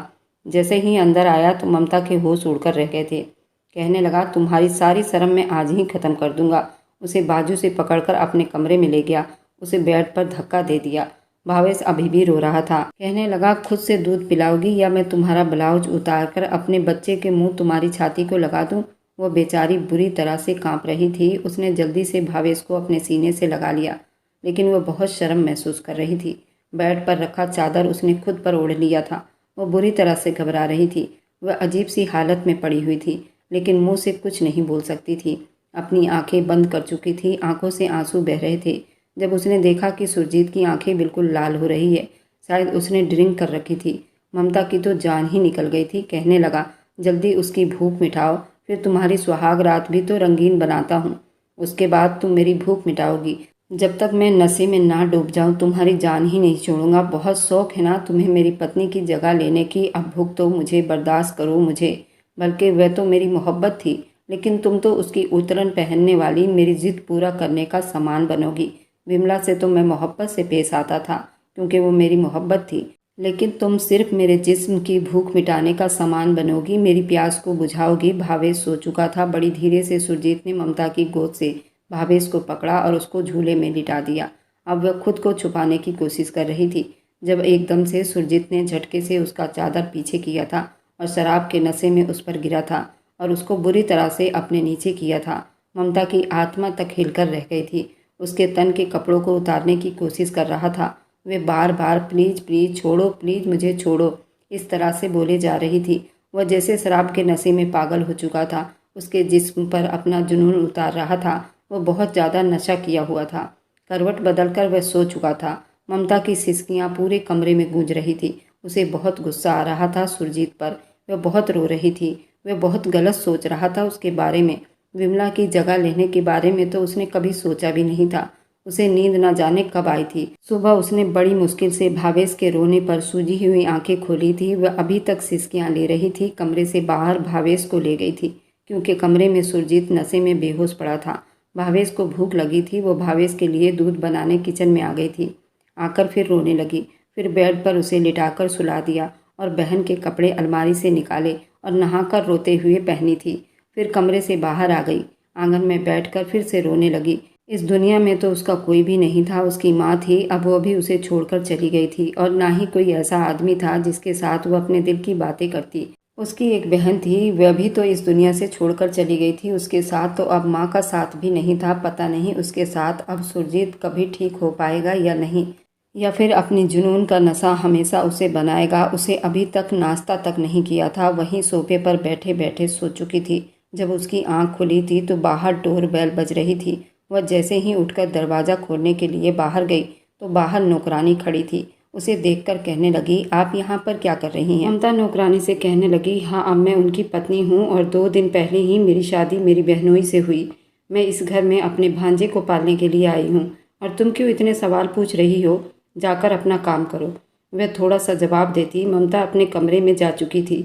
जैसे ही अंदर आया तो ममता के होश उड़कर रह गए थे। कहने लगा, तुम्हारी सारी शर्म मैं आज ही ख़त्म कर दूंगा। उसे बाजू से पकड़कर अपने कमरे में ले गया, उसे बेड पर धक्का दे दिया। भावेश अभी भी रो रहा था। कहने लगा, खुद से दूध पिलाओगी या मैं तुम्हारा ब्लाउज उतारकर अपने बच्चे के मुंह तुम्हारी छाती को लगा दूं? वह बेचारी बुरी तरह से कांप रही थी। उसने जल्दी से भावेश को अपने सीने से लगा लिया, लेकिन वह बहुत शर्म महसूस कर रही थी। बेड पर रखा चादर उसने खुद पर ओढ़ लिया था। वह बुरी तरह से घबरा रही थी। वह अजीब सी हालत में पड़ी हुई थी, लेकिन मुंह से कुछ नहीं बोल सकती थी। अपनी आंखें बंद कर चुकी थी, आंखों से आंसू बह रहे थे। जब उसने देखा कि सुरजीत की आंखें बिल्कुल लाल हो रही है, शायद उसने ड्रिंक कर रखी थी। ममता की तो जान ही निकल गई थी। कहने लगा, जल्दी उसकी भूख मिटाओ, फिर तुम्हारी सुहाग रात भी तो रंगीन बनाता हूँ। उसके बाद तुम मेरी भूख मिटाओगी। जब तक मैं नशे में ना डूब जाऊँ तुम्हारी जान ही नहीं छोड़ूंगा। बहुत शौक है ना तुम्हें मेरी पत्नी की जगह लेने की? अब भूख तो मुझे बर्दाश्त करो मुझे, बल्कि वह तो मेरी मोहब्बत थी, लेकिन तुम तो उसकी उतरन पहनने वाली मेरी जिद पूरा करने का सामान बनोगी। विमला से तो मैं मोहब्बत से पेश आता था, क्योंकि वो मेरी मोहब्बत थी, लेकिन तुम सिर्फ मेरे जिस्म की भूख मिटाने का सामान बनोगी, मेरी प्यास को बुझाओगी। भावेश सो चुका था। बड़ी धीरे से सुरजीत ने ममता की गोद से भावेश को पकड़ा और उसको झूले में लिटा दिया। अब वह खुद को छुपाने की कोशिश कर रही थी जब एकदम से सुरजीत ने झटके से उसका चादर पीछे किया था और शराब के नशे में उस पर गिरा था और उसको बुरी तरह से अपने नीचे किया था। ममता की आत्मा तक हिलकर रह गई थी। उसके तन के कपड़ों को उतारने की कोशिश कर रहा था। वे बार बार प्लीज़ प्लीज़ छोड़ो, प्लीज़ मुझे छोड़ो, इस तरह से बोले जा रही थी। वह जैसे शराब के नशे में पागल हो चुका था। उसके जिस्म पर अपना जुनून उतार रहा था। वह बहुत ज़्यादा नशा किया हुआ था। करवट बदलकर वह सो चुका था। ममता की सिसकियाँ पूरे कमरे में गूंज रही थी। उसे बहुत गुस्सा आ रहा था सुरजीत पर। वह बहुत रो रही थी। वह बहुत गलत सोच रहा था उसके बारे में। विमला की जगह लेने के बारे में तो उसने कभी सोचा भी नहीं था। उसे नींद न जाने कब आई थी। सुबह उसने बड़ी मुश्किल से भावेश के रोने पर सूजी हुई आंखें खोली थी। वह अभी तक सिसकियां ले रही थी। कमरे से बाहर भावेश को ले गई थी क्योंकि कमरे में सुरजीत नशे में बेहोश पड़ा था। भावेश को भूख लगी थी। वो भावेश के लिए दूध बनाने किचन में आ गई थी। आकर फिर रोने लगी। फिर बेड पर उसे लिटाकर सुला दिया और बहन के कपड़े अलमारी से निकाले और नहाकर रोते हुए पहनी थी। फिर कमरे से बाहर आ गई। आंगन में बैठकर फिर से रोने लगी। इस दुनिया में तो उसका कोई भी नहीं था। उसकी माँ थी, अब वो भी उसे छोड़कर चली गई थी और ना ही कोई ऐसा आदमी था जिसके साथ वो अपने दिल की बातें करती। उसकी एक बहन थी, वह भी तो इस दुनिया से छोड़कर चली गई थी। उसके साथ तो अब माँ का साथ भी नहीं था। पता नहीं उसके साथ अब सुरजीत कभी ठीक हो पाएगा या नहीं, या फिर अपनी जुनून का नशा हमेशा उसे बनाएगा। उसे अभी तक नाश्ता तक नहीं किया था। वहीं सोफे पर बैठे बैठे सो चुकी थी। जब उसकी आंख खुली थी तो बाहर डोर बेल बज रही थी। वह जैसे ही उठकर दरवाज़ा खोलने के लिए बाहर गई तो बाहर नौकरानी खड़ी थी। उसे देखकर कहने लगी, आप यहाँ पर क्या कर रही हैं? ममता नौकरानी से कहने लगी, हाँ अब मैं उनकी पत्नी हूँ और 2 दिन पहले ही मेरी शादी मेरी बहनोई से हुई। मैं इस घर में अपने भांजे को पालने के लिए आई हूँ और तुम क्यों इतने सवाल पूछ रही हो? जाकर अपना काम करो। वह थोड़ा सा जवाब देती ममता अपने कमरे में जा चुकी थी।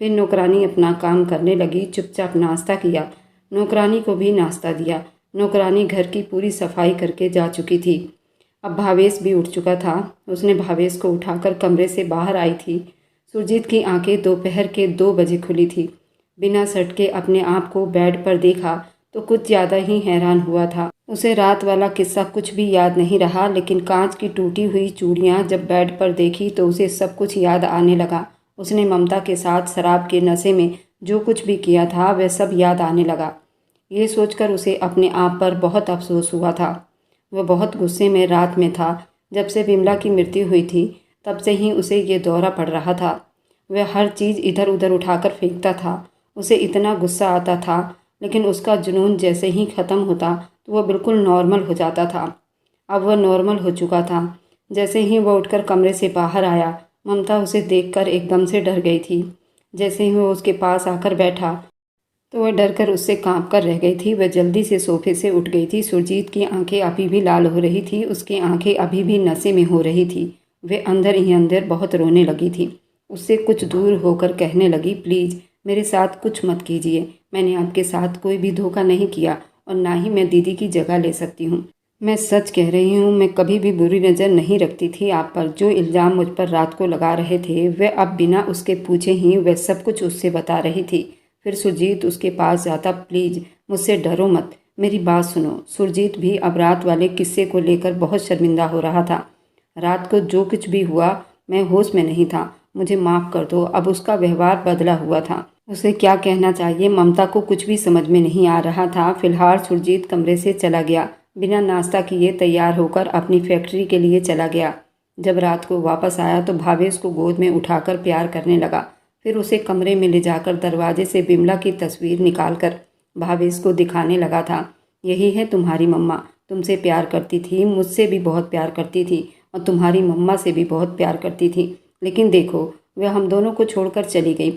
फिर नौकरानी अपना काम करने लगी। चुपचाप नाश्ता किया। नौकरानी को भी नाश्ता दिया। नौकरानी घर की पूरी सफाई करके जा चुकी थी। अब भावेश भी उठ चुका था। उसने भावेश को उठाकर कमरे से बाहर आई थी। सुरजीत की आंखें दोपहर के 2 बजे खुली थी। बिना सटके अपने आप को बेड पर देखा तो कुछ ज़्यादा ही हैरान हुआ था। उसे रात वाला किस्सा कुछ भी याद नहीं रहा, लेकिन कांच की टूटी हुई चूड़ियाँ जब बेड पर देखी तो उसे सब कुछ याद आने लगा। उसने ममता के साथ शराब के नशे में जो कुछ भी किया था वह सब याद आने लगा। ये सोचकर उसे अपने आप पर बहुत अफसोस हुआ था। वह बहुत गुस्से में रात में था। जब से विमला की मृत्यु हुई थी तब से ही उसे ये दौरा पड़ रहा था। वह हर चीज़ इधर उधर उठाकर फेंकता था। उसे इतना गुस्सा आता था, लेकिन उसका जुनून जैसे ही ख़त्म होता तो वह बिल्कुल नॉर्मल हो जाता था। अब वह नॉर्मल हो चुका था। जैसे ही वह उठकर कमरे से बाहर आया, ममता उसे देखकर एकदम से डर गई थी। जैसे ही वह उसके पास आकर बैठा तो वह डर कर उससे काँप कर रह गई थी। वह जल्दी से सोफे से उठ गई थी। सुरजीत की आंखें अभी भी लाल हो रही थी। उसकी आंखें अभी भी नशे में हो रही थी। वे अंदर ही अंदर बहुत रोने लगी थी। उससे कुछ दूर होकर कहने लगी, प्लीज़ मेरे साथ कुछ मत कीजिए। मैंने आपके साथ कोई भी धोखा नहीं किया और ना ही मैं दीदी की जगह ले सकती हूँ। मैं सच कह रही हूँ, मैं कभी भी बुरी नज़र नहीं रखती थी आप पर। जो इल्ज़ाम मुझ पर रात को लगा रहे थे वह अब बिना उसके पूछे ही वह सब कुछ उससे बता रही थी। फिर सुरजीत उसके पास जाता, प्लीज़ मुझसे डरो मत, मेरी बात सुनो। सुरजीत भी अब रात वाले किस्से को लेकर बहुत शर्मिंदा हो रहा था। रात को जो कुछ भी हुआ मैं होश में नहीं था, मुझे माफ़ कर दो। अब उसका व्यवहार बदला हुआ था। उसे क्या कहना चाहिए ममता को कुछ भी समझ में नहीं आ रहा था। फिलहाल सुरजीत कमरे से चला गया। बिना नाश्ता किए तैयार होकर अपनी फैक्ट्री के लिए चला गया। जब रात को वापस आया तो भावेश को गोद में उठाकर प्यार करने लगा। फिर उसे कमरे में ले जाकर दरवाजे से विमला की तस्वीर निकालकर भावेश को दिखाने लगा था। यही है तुम्हारी मम्मा, तुमसे प्यार करती थी, मुझसे भी बहुत प्यार करती थी और तुम्हारी मम्मा से भी बहुत प्यार करती थी, लेकिन देखो वह हम दोनों को छोड़कर चली गई।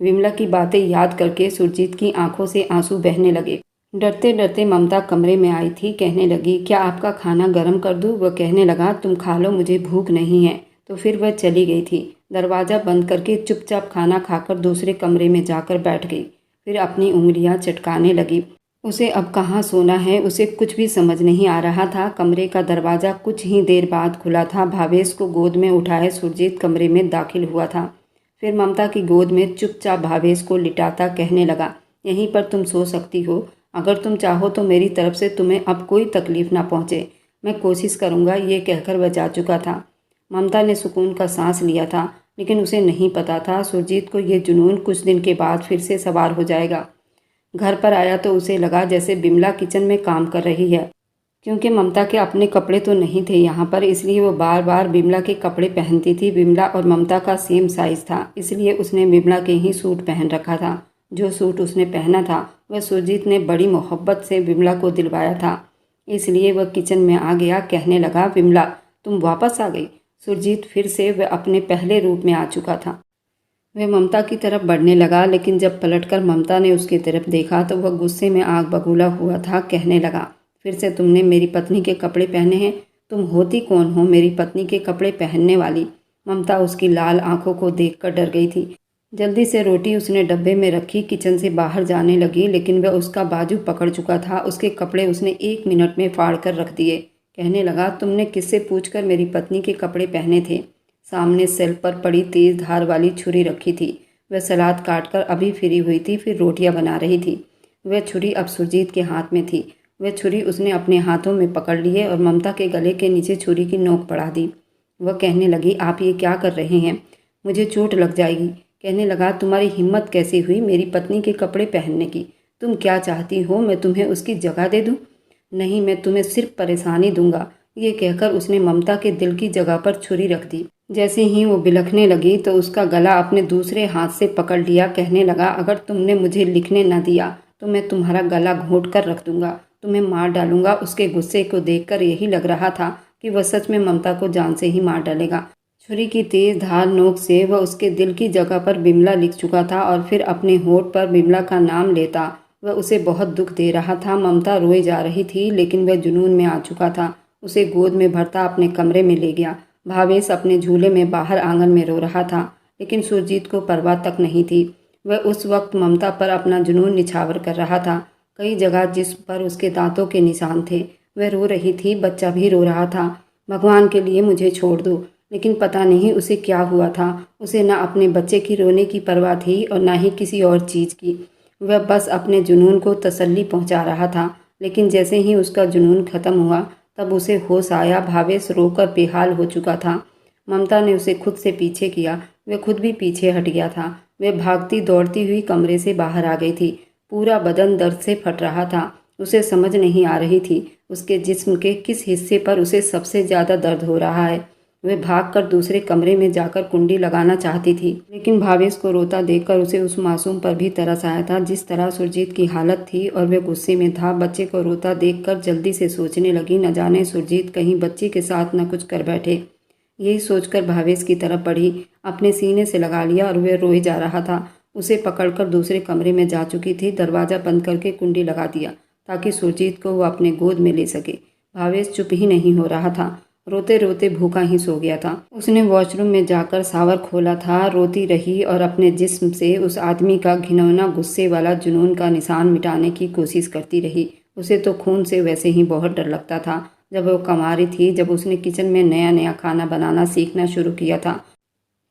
विमला की बातें याद करके सुरजीत की आंखों से आंसू बहने लगे। डरते डरते ममता कमरे में आई थी। कहने लगी, क्या आपका खाना गर्म कर दूँ? वह कहने लगा, तुम खा लो, मुझे भूख नहीं है। तो फिर वह चली गई थी। दरवाज़ा बंद करके चुपचाप खाना खाकर दूसरे कमरे में जाकर बैठ गई। फिर अपनी उंगलियां चटकाने लगी। उसे अब कहाँ सोना है, उसे कुछ भी समझ नहीं आ रहा था। कमरे का दरवाज़ा कुछ ही देर बाद खुला था। भावेश को गोद में उठाए सुरजीत कमरे में दाखिल हुआ था। फिर ममता की गोद में चुपचाप भावेश को लिटाता कहने लगा, यहीं पर तुम सो सकती हो। अगर तुम चाहो तो मेरी तरफ से तुम्हें अब कोई तकलीफ ना पहुँचे। मैं कोशिश करूँगा। ये कहकर वह जा चुका था। ममता ने सुकून का सांस लिया था, लेकिन उसे नहीं पता था सुरजीत को ये जुनून कुछ दिन के बाद फिर से सवार हो जाएगा। घर पर आया तो उसे लगा जैसे बिमला किचन में काम कर रही है। क्योंकि ममता के अपने कपड़े तो नहीं थे यहाँ पर, इसलिए वो बार बार बिमला के कपड़े पहनती थी। बिमला और ममता का सेम साइज़ था, इसलिए उसने बिमला के ही सूट पहन रखा था। जो सूट उसने पहना था वह सुरजीत ने बड़ी मोहब्बत से बिमला को दिलवाया था। इसलिए वह किचन में आ गया। कहने लगा, बिमला तुम वापस आ गई। सुरजीत फिर से वह अपने पहले रूप में आ चुका था। वह ममता की तरफ बढ़ने लगा, लेकिन जब पलटकर ममता ने उसकी तरफ देखा तो वह गुस्से में आग बबूला हुआ था। कहने लगा, फिर से तुमने मेरी पत्नी के कपड़े पहने हैं? तुम होती कौन हो मेरी पत्नी के कपड़े पहनने वाली? ममता उसकी लाल आंखों को देखकर डर गई थी। जल्दी से रोटी उसने डब्बे में रखी, किचन से बाहर जाने लगी, लेकिन वह उसका बाजू पकड़ चुका था। उसके कपड़े उसने 1 मिनट में फाड़ कर रख दिए। कहने लगा, तुमने किससे पूछकर मेरी पत्नी के कपड़े पहने थे? सामने सेल्फ पर पड़ी तेज धार वाली छुरी रखी थी। वह सलाद काटकर अभी फ्री हुई थी, फिर रोटियां बना रही थी। वह छुरी अब सुरजीत के हाथ में थी। वह छुरी उसने अपने हाथों में पकड़ ली है और ममता के गले के नीचे छुरी की नोक बढ़ा दी। वह कहने लगी, आप ये क्या कर रहे हैं? मुझे चोट लग जाएगी। कहने लगा, तुम्हारी हिम्मत कैसी हुई मेरी पत्नी के कपड़े पहनने की? तुम क्या चाहती हो, मैं तुम्हें उसकी जगह दे दूं? नहीं, मैं तुम्हें सिर्फ परेशानी दूंगा। ये कहकर उसने ममता के दिल की जगह पर छुरी रख दी। जैसे ही वो बिलखने लगी तो उसका गला अपने दूसरे हाथ से पकड़ लिया। कहने लगा, अगर तुमने मुझे लिखने न दिया तो मैं तुम्हारा गला घोंट कर रख दूंगा, तुम्हें मार डालूंगा। उसके गुस्से को देखकर यही लग रहा था कि वह सच में ममता को जान से ही मार डालेगा। छुरी की तेज धार नोक से वह उसके दिल की जगह पर बिमला लिख चुका था और फिर अपने होठ पर बिमला का नाम लेता। वह उसे बहुत दुख दे रहा था। ममता रोए जा रही थी, लेकिन वह जुनून में आ चुका था। उसे गोद में भरता अपने कमरे में ले गया। भावेश अपने झूले में बाहर आंगन में रो रहा था, लेकिन सुरजीत को परवाह तक नहीं थी। वह उस वक्त ममता पर अपना जुनून निछावर कर रहा था। कई जगह जिस पर उसके दांतों के निशान थे, वह रो रही थी। बच्चा भी रो रहा था। भगवान के लिए मुझे छोड़ दो। लेकिन पता नहीं उसे क्या हुआ था। उसे न अपने बच्चे की रोने की परवाह थी और न ही किसी और चीज़ की। वह बस अपने जुनून को तसल्ली पहुंचा रहा था। लेकिन जैसे ही उसका जुनून खत्म हुआ तब उसे होश आया। भावेश रोकर बेहाल हो चुका था। ममता ने उसे खुद से पीछे किया। वह खुद भी पीछे हट गया था। वह भागती दौड़ती हुई कमरे से बाहर आ गई थी। पूरा बदन दर्द से फट रहा था। उसे समझ नहीं आ रही थी उसके जिस्म के किस हिस्से पर उसे सबसे ज़्यादा दर्द हो रहा है। वह भागकर दूसरे कमरे में जाकर कुंडी लगाना चाहती थी, लेकिन भावेश को रोता देखकर उसे उस मासूम पर भी तरस आया था जिस तरह सुरजीत की हालत थी, और वह गुस्से में था। बच्चे को रोता देखकर जल्दी से सोचने लगी, न जाने सुरजीत कहीं बच्ची के साथ न कुछ कर बैठे। यही सोचकर भावेश की तरफ बढ़ी, अपने सीने से लगा लिया और वह रोए जा रहा था। उसे पकड़कर दूसरे कमरे में जा चुकी थी। दरवाज़ा बंद करके कुंडी लगा दिया ताकि सुरजीत को वो अपने गोद में ले सके। भावेश चुप ही नहीं हो रहा था। रोते रोते भूखा ही सो गया था। उसने वॉशरूम में जाकर शावर खोला था। रोती रही और अपने जिस्म से उस आदमी का घिनौना गुस्से वाला जुनून का निशान मिटाने की कोशिश करती रही। उसे तो खून से वैसे ही बहुत डर लगता था। जब वो कुंवारी थी, जब उसने किचन में नया नया खाना बनाना सीखना शुरू किया था,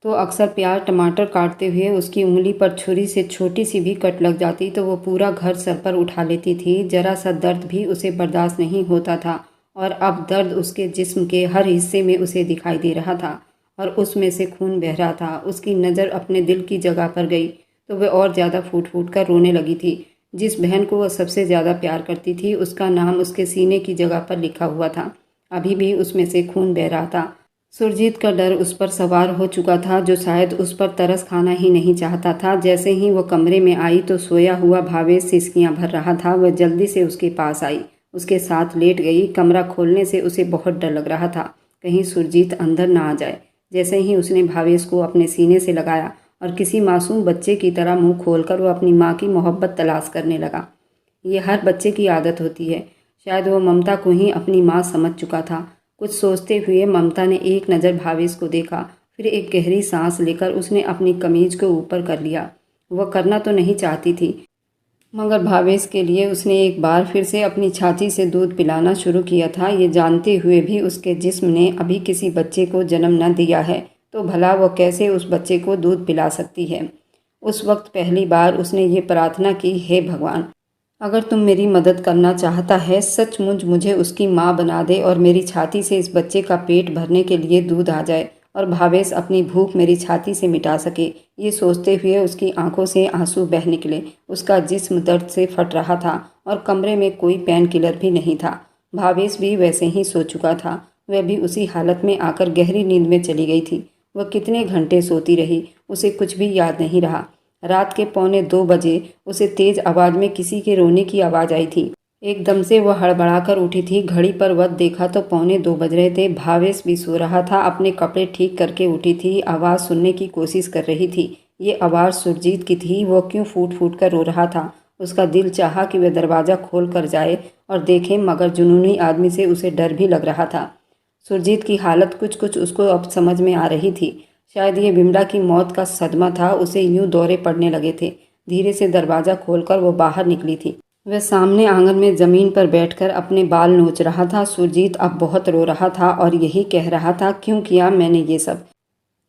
तो अक्सर प्याज टमाटर काटते हुए उसकी उंगली पर छुरी से छोटी सी भी कट लग जाती तो वो पूरा घर सर पर उठा लेती थी। जरा सा दर्द भी उसे बर्दाश्त नहीं होता था, और अब दर्द उसके जिस्म के हर हिस्से में उसे दिखाई दे रहा था और उसमें से खून बह रहा था। उसकी नज़र अपने दिल की जगह पर गई तो वह और ज़्यादा फूट फूट कर रोने लगी थी। जिस बहन को वह सबसे ज़्यादा प्यार करती थी, उसका नाम उसके सीने की जगह पर लिखा हुआ था। अभी भी उसमें से खून बह रहा था। सुरजीत का डर उस पर सवार हो चुका था, जो शायद उस पर तरस खाना ही नहीं चाहता था। जैसे ही वो कमरे में आई तो सोया हुआ भावेश सिसकियां भर रहा था। वह जल्दी से उसके पास आई, उसके साथ लेट गई। कमरा खोलने से उसे बहुत डर लग रहा था, कहीं सुरजीत अंदर ना आ जाए। जैसे ही उसने भावेश को अपने सीने से लगाया और किसी मासूम बच्चे की तरह मुंह खोलकर वो अपनी माँ की मोहब्बत तलाश करने लगा। ये हर बच्चे की आदत होती है। शायद वो ममता को ही अपनी माँ समझ चुका था। कुछ सोचते हुए ममता ने एक नज़र भावेश को देखा, फिर एक गहरी सांस लेकर उसने अपनी कमीज को ऊपर कर लिया। वह करना तो नहीं चाहती थी, मगर भावेश के लिए उसने एक बार फिर से अपनी छाती से दूध पिलाना शुरू किया था, ये जानते हुए भी उसके जिस्म ने अभी किसी बच्चे को जन्म न दिया है तो भला वह कैसे उस बच्चे को दूध पिला सकती है। उस वक्त पहली बार उसने ये प्रार्थना की, हे भगवान, अगर तुम मेरी मदद करना चाहता है, सचमुच मुझे उसकी माँ बना दे और मेरी छाती से इस बच्चे का पेट भरने के लिए दूध आ जाए और भावेश अपनी भूख मेरी छाती से मिटा सके। ये सोचते हुए उसकी आंखों से आंसू बह निकले। उसका जिस्म दर्द से फट रहा था और कमरे में कोई पेन किलर भी नहीं था। भावेश भी वैसे ही सो चुका था। वह भी उसी हालत में आकर गहरी नींद में चली गई थी। वह कितने घंटे सोती रही, उसे कुछ भी याद नहीं रहा। रात के 1:45 बजे उसे तेज आवाज़ में किसी के रोने की आवाज़ आई थी। एकदम से वह हड़बड़ाकर उठी थी। घड़ी पर वक्त देखा तो 1:45 बज रहे थे। भावेश भी सो रहा था। अपने कपड़े ठीक करके उठी थी। आवाज़ सुनने की कोशिश कर रही थी। ये आवाज़ सुरजीत की थी। वह क्यों फूट फूट कर रो रहा था। उसका दिल चाहा कि वह दरवाज़ा खोल कर जाए और देखे, मगर जुनूनी आदमी से उसे डर भी लग रहा था। सुरजीत की हालत कुछ कुछ उसको अब समझ में आ रही थी। शायद ये विमला की मौत का सदमा था। उसे यूं दौरे पड़ने लगे थे। धीरे से दरवाज़ा खोलकर वो बाहर निकली थी। वह सामने आंगन में ज़मीन पर बैठकर अपने बाल नोच रहा था। सुरजीत अब बहुत रो रहा था और यही कह रहा था, क्यों किया मैंने ये सब।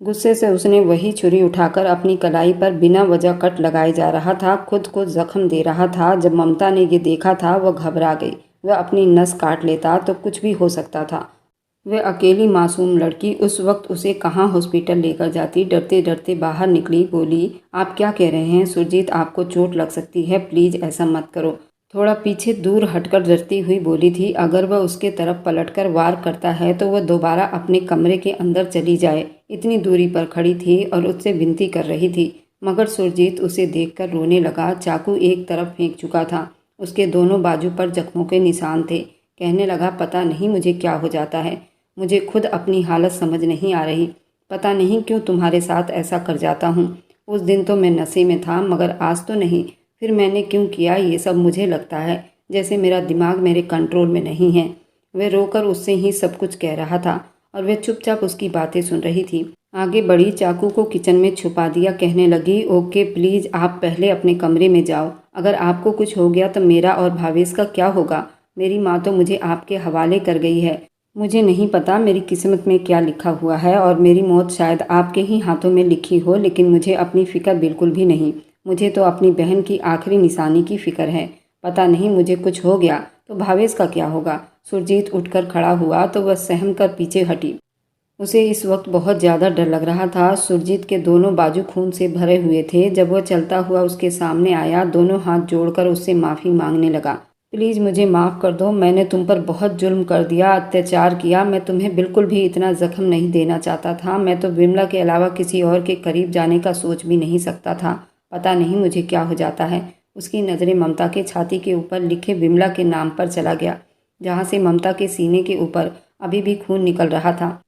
गुस्से से उसने वही छुरी उठाकर अपनी कलाई पर बिना वजह कट लगाए जा रहा था। खुद को जख्म दे रहा था। जब ममता ने ये देखा था वह घबरा गई। वह अपनी नस काट लेता तो कुछ भी हो सकता था। वह अकेली मासूम लड़की उस वक्त उसे कहाँ हॉस्पिटल लेकर जाती। डरते डरते बाहर निकली, बोली, आप क्या कह रहे हैं सुरजीत, आपको चोट लग सकती है, प्लीज़ ऐसा मत करो। थोड़ा पीछे दूर हटकर डरती हुई बोली थी, अगर वह उसके तरफ पलटकर वार करता है तो वह दोबारा अपने कमरे के अंदर चली जाए। इतनी दूरी पर खड़ी थी और उससे विनती कर रही थी, मगर सुरजीत उसे देखकर रोने लगा। चाकू एक तरफ फेंक चुका था। उसके दोनों बाजू पर जख्मों के निशान थे। कहने लगा, पता नहीं मुझे क्या हो जाता है। मुझे खुद अपनी हालत समझ नहीं आ रही। पता नहीं क्यों तुम्हारे साथ ऐसा कर जाता हूँ। उस दिन तो मैं नशे में था, मगर आज तो नहीं। फिर मैंने क्यों किया ये सब। मुझे लगता है जैसे मेरा दिमाग मेरे कंट्रोल में नहीं है। वह रोकर उससे ही सब कुछ कह रहा था और वह चुपचाप उसकी बातें सुन रही थी। आगे बढ़ी, चाकू को किचन में छुपा दिया। कहने लगी, ओके प्लीज़ आप पहले अपने कमरे में जाओ। अगर आपको कुछ हो गया तो मेरा और भावेश का क्या होगा। मेरी माँ तो मुझे आपके हवाले कर गई है। मुझे नहीं पता मेरी किस्मत में क्या लिखा हुआ है और मेरी मौत शायद आपके ही हाथों में लिखी हो, लेकिन मुझे अपनी फ़िक्र बिल्कुल भी नहीं। मुझे तो अपनी बहन की आखिरी निशानी की फ़िक्र है। पता नहीं मुझे कुछ हो गया तो भावेश का क्या होगा। सुरजीत उठकर खड़ा हुआ तो वह सहम कर पीछे हटी। उसे इस वक्त बहुत ज़्यादा डर लग रहा था। सुरजीत के दोनों बाजू खून से भरे हुए थे। जब वह चलता हुआ उसके सामने आया, दोनों हाथ जोड़कर उससे माफ़ी मांगने लगा। प्लीज़ मुझे माफ़ कर दो। मैंने तुम पर बहुत जुल्म कर दिया, अत्याचार किया। मैं तुम्हें बिल्कुल भी इतना ज़ख्म नहीं देना चाहता था। मैं तो विमला के अलावा किसी और के करीब जाने का सोच भी नहीं सकता था। पता नहीं मुझे क्या हो जाता है। उसकी नज़रें ममता के छाती के ऊपर लिखे विमला के नाम पर चला गया, जहाँ से ममता के सीने के ऊपर अभी भी खून निकल रहा था।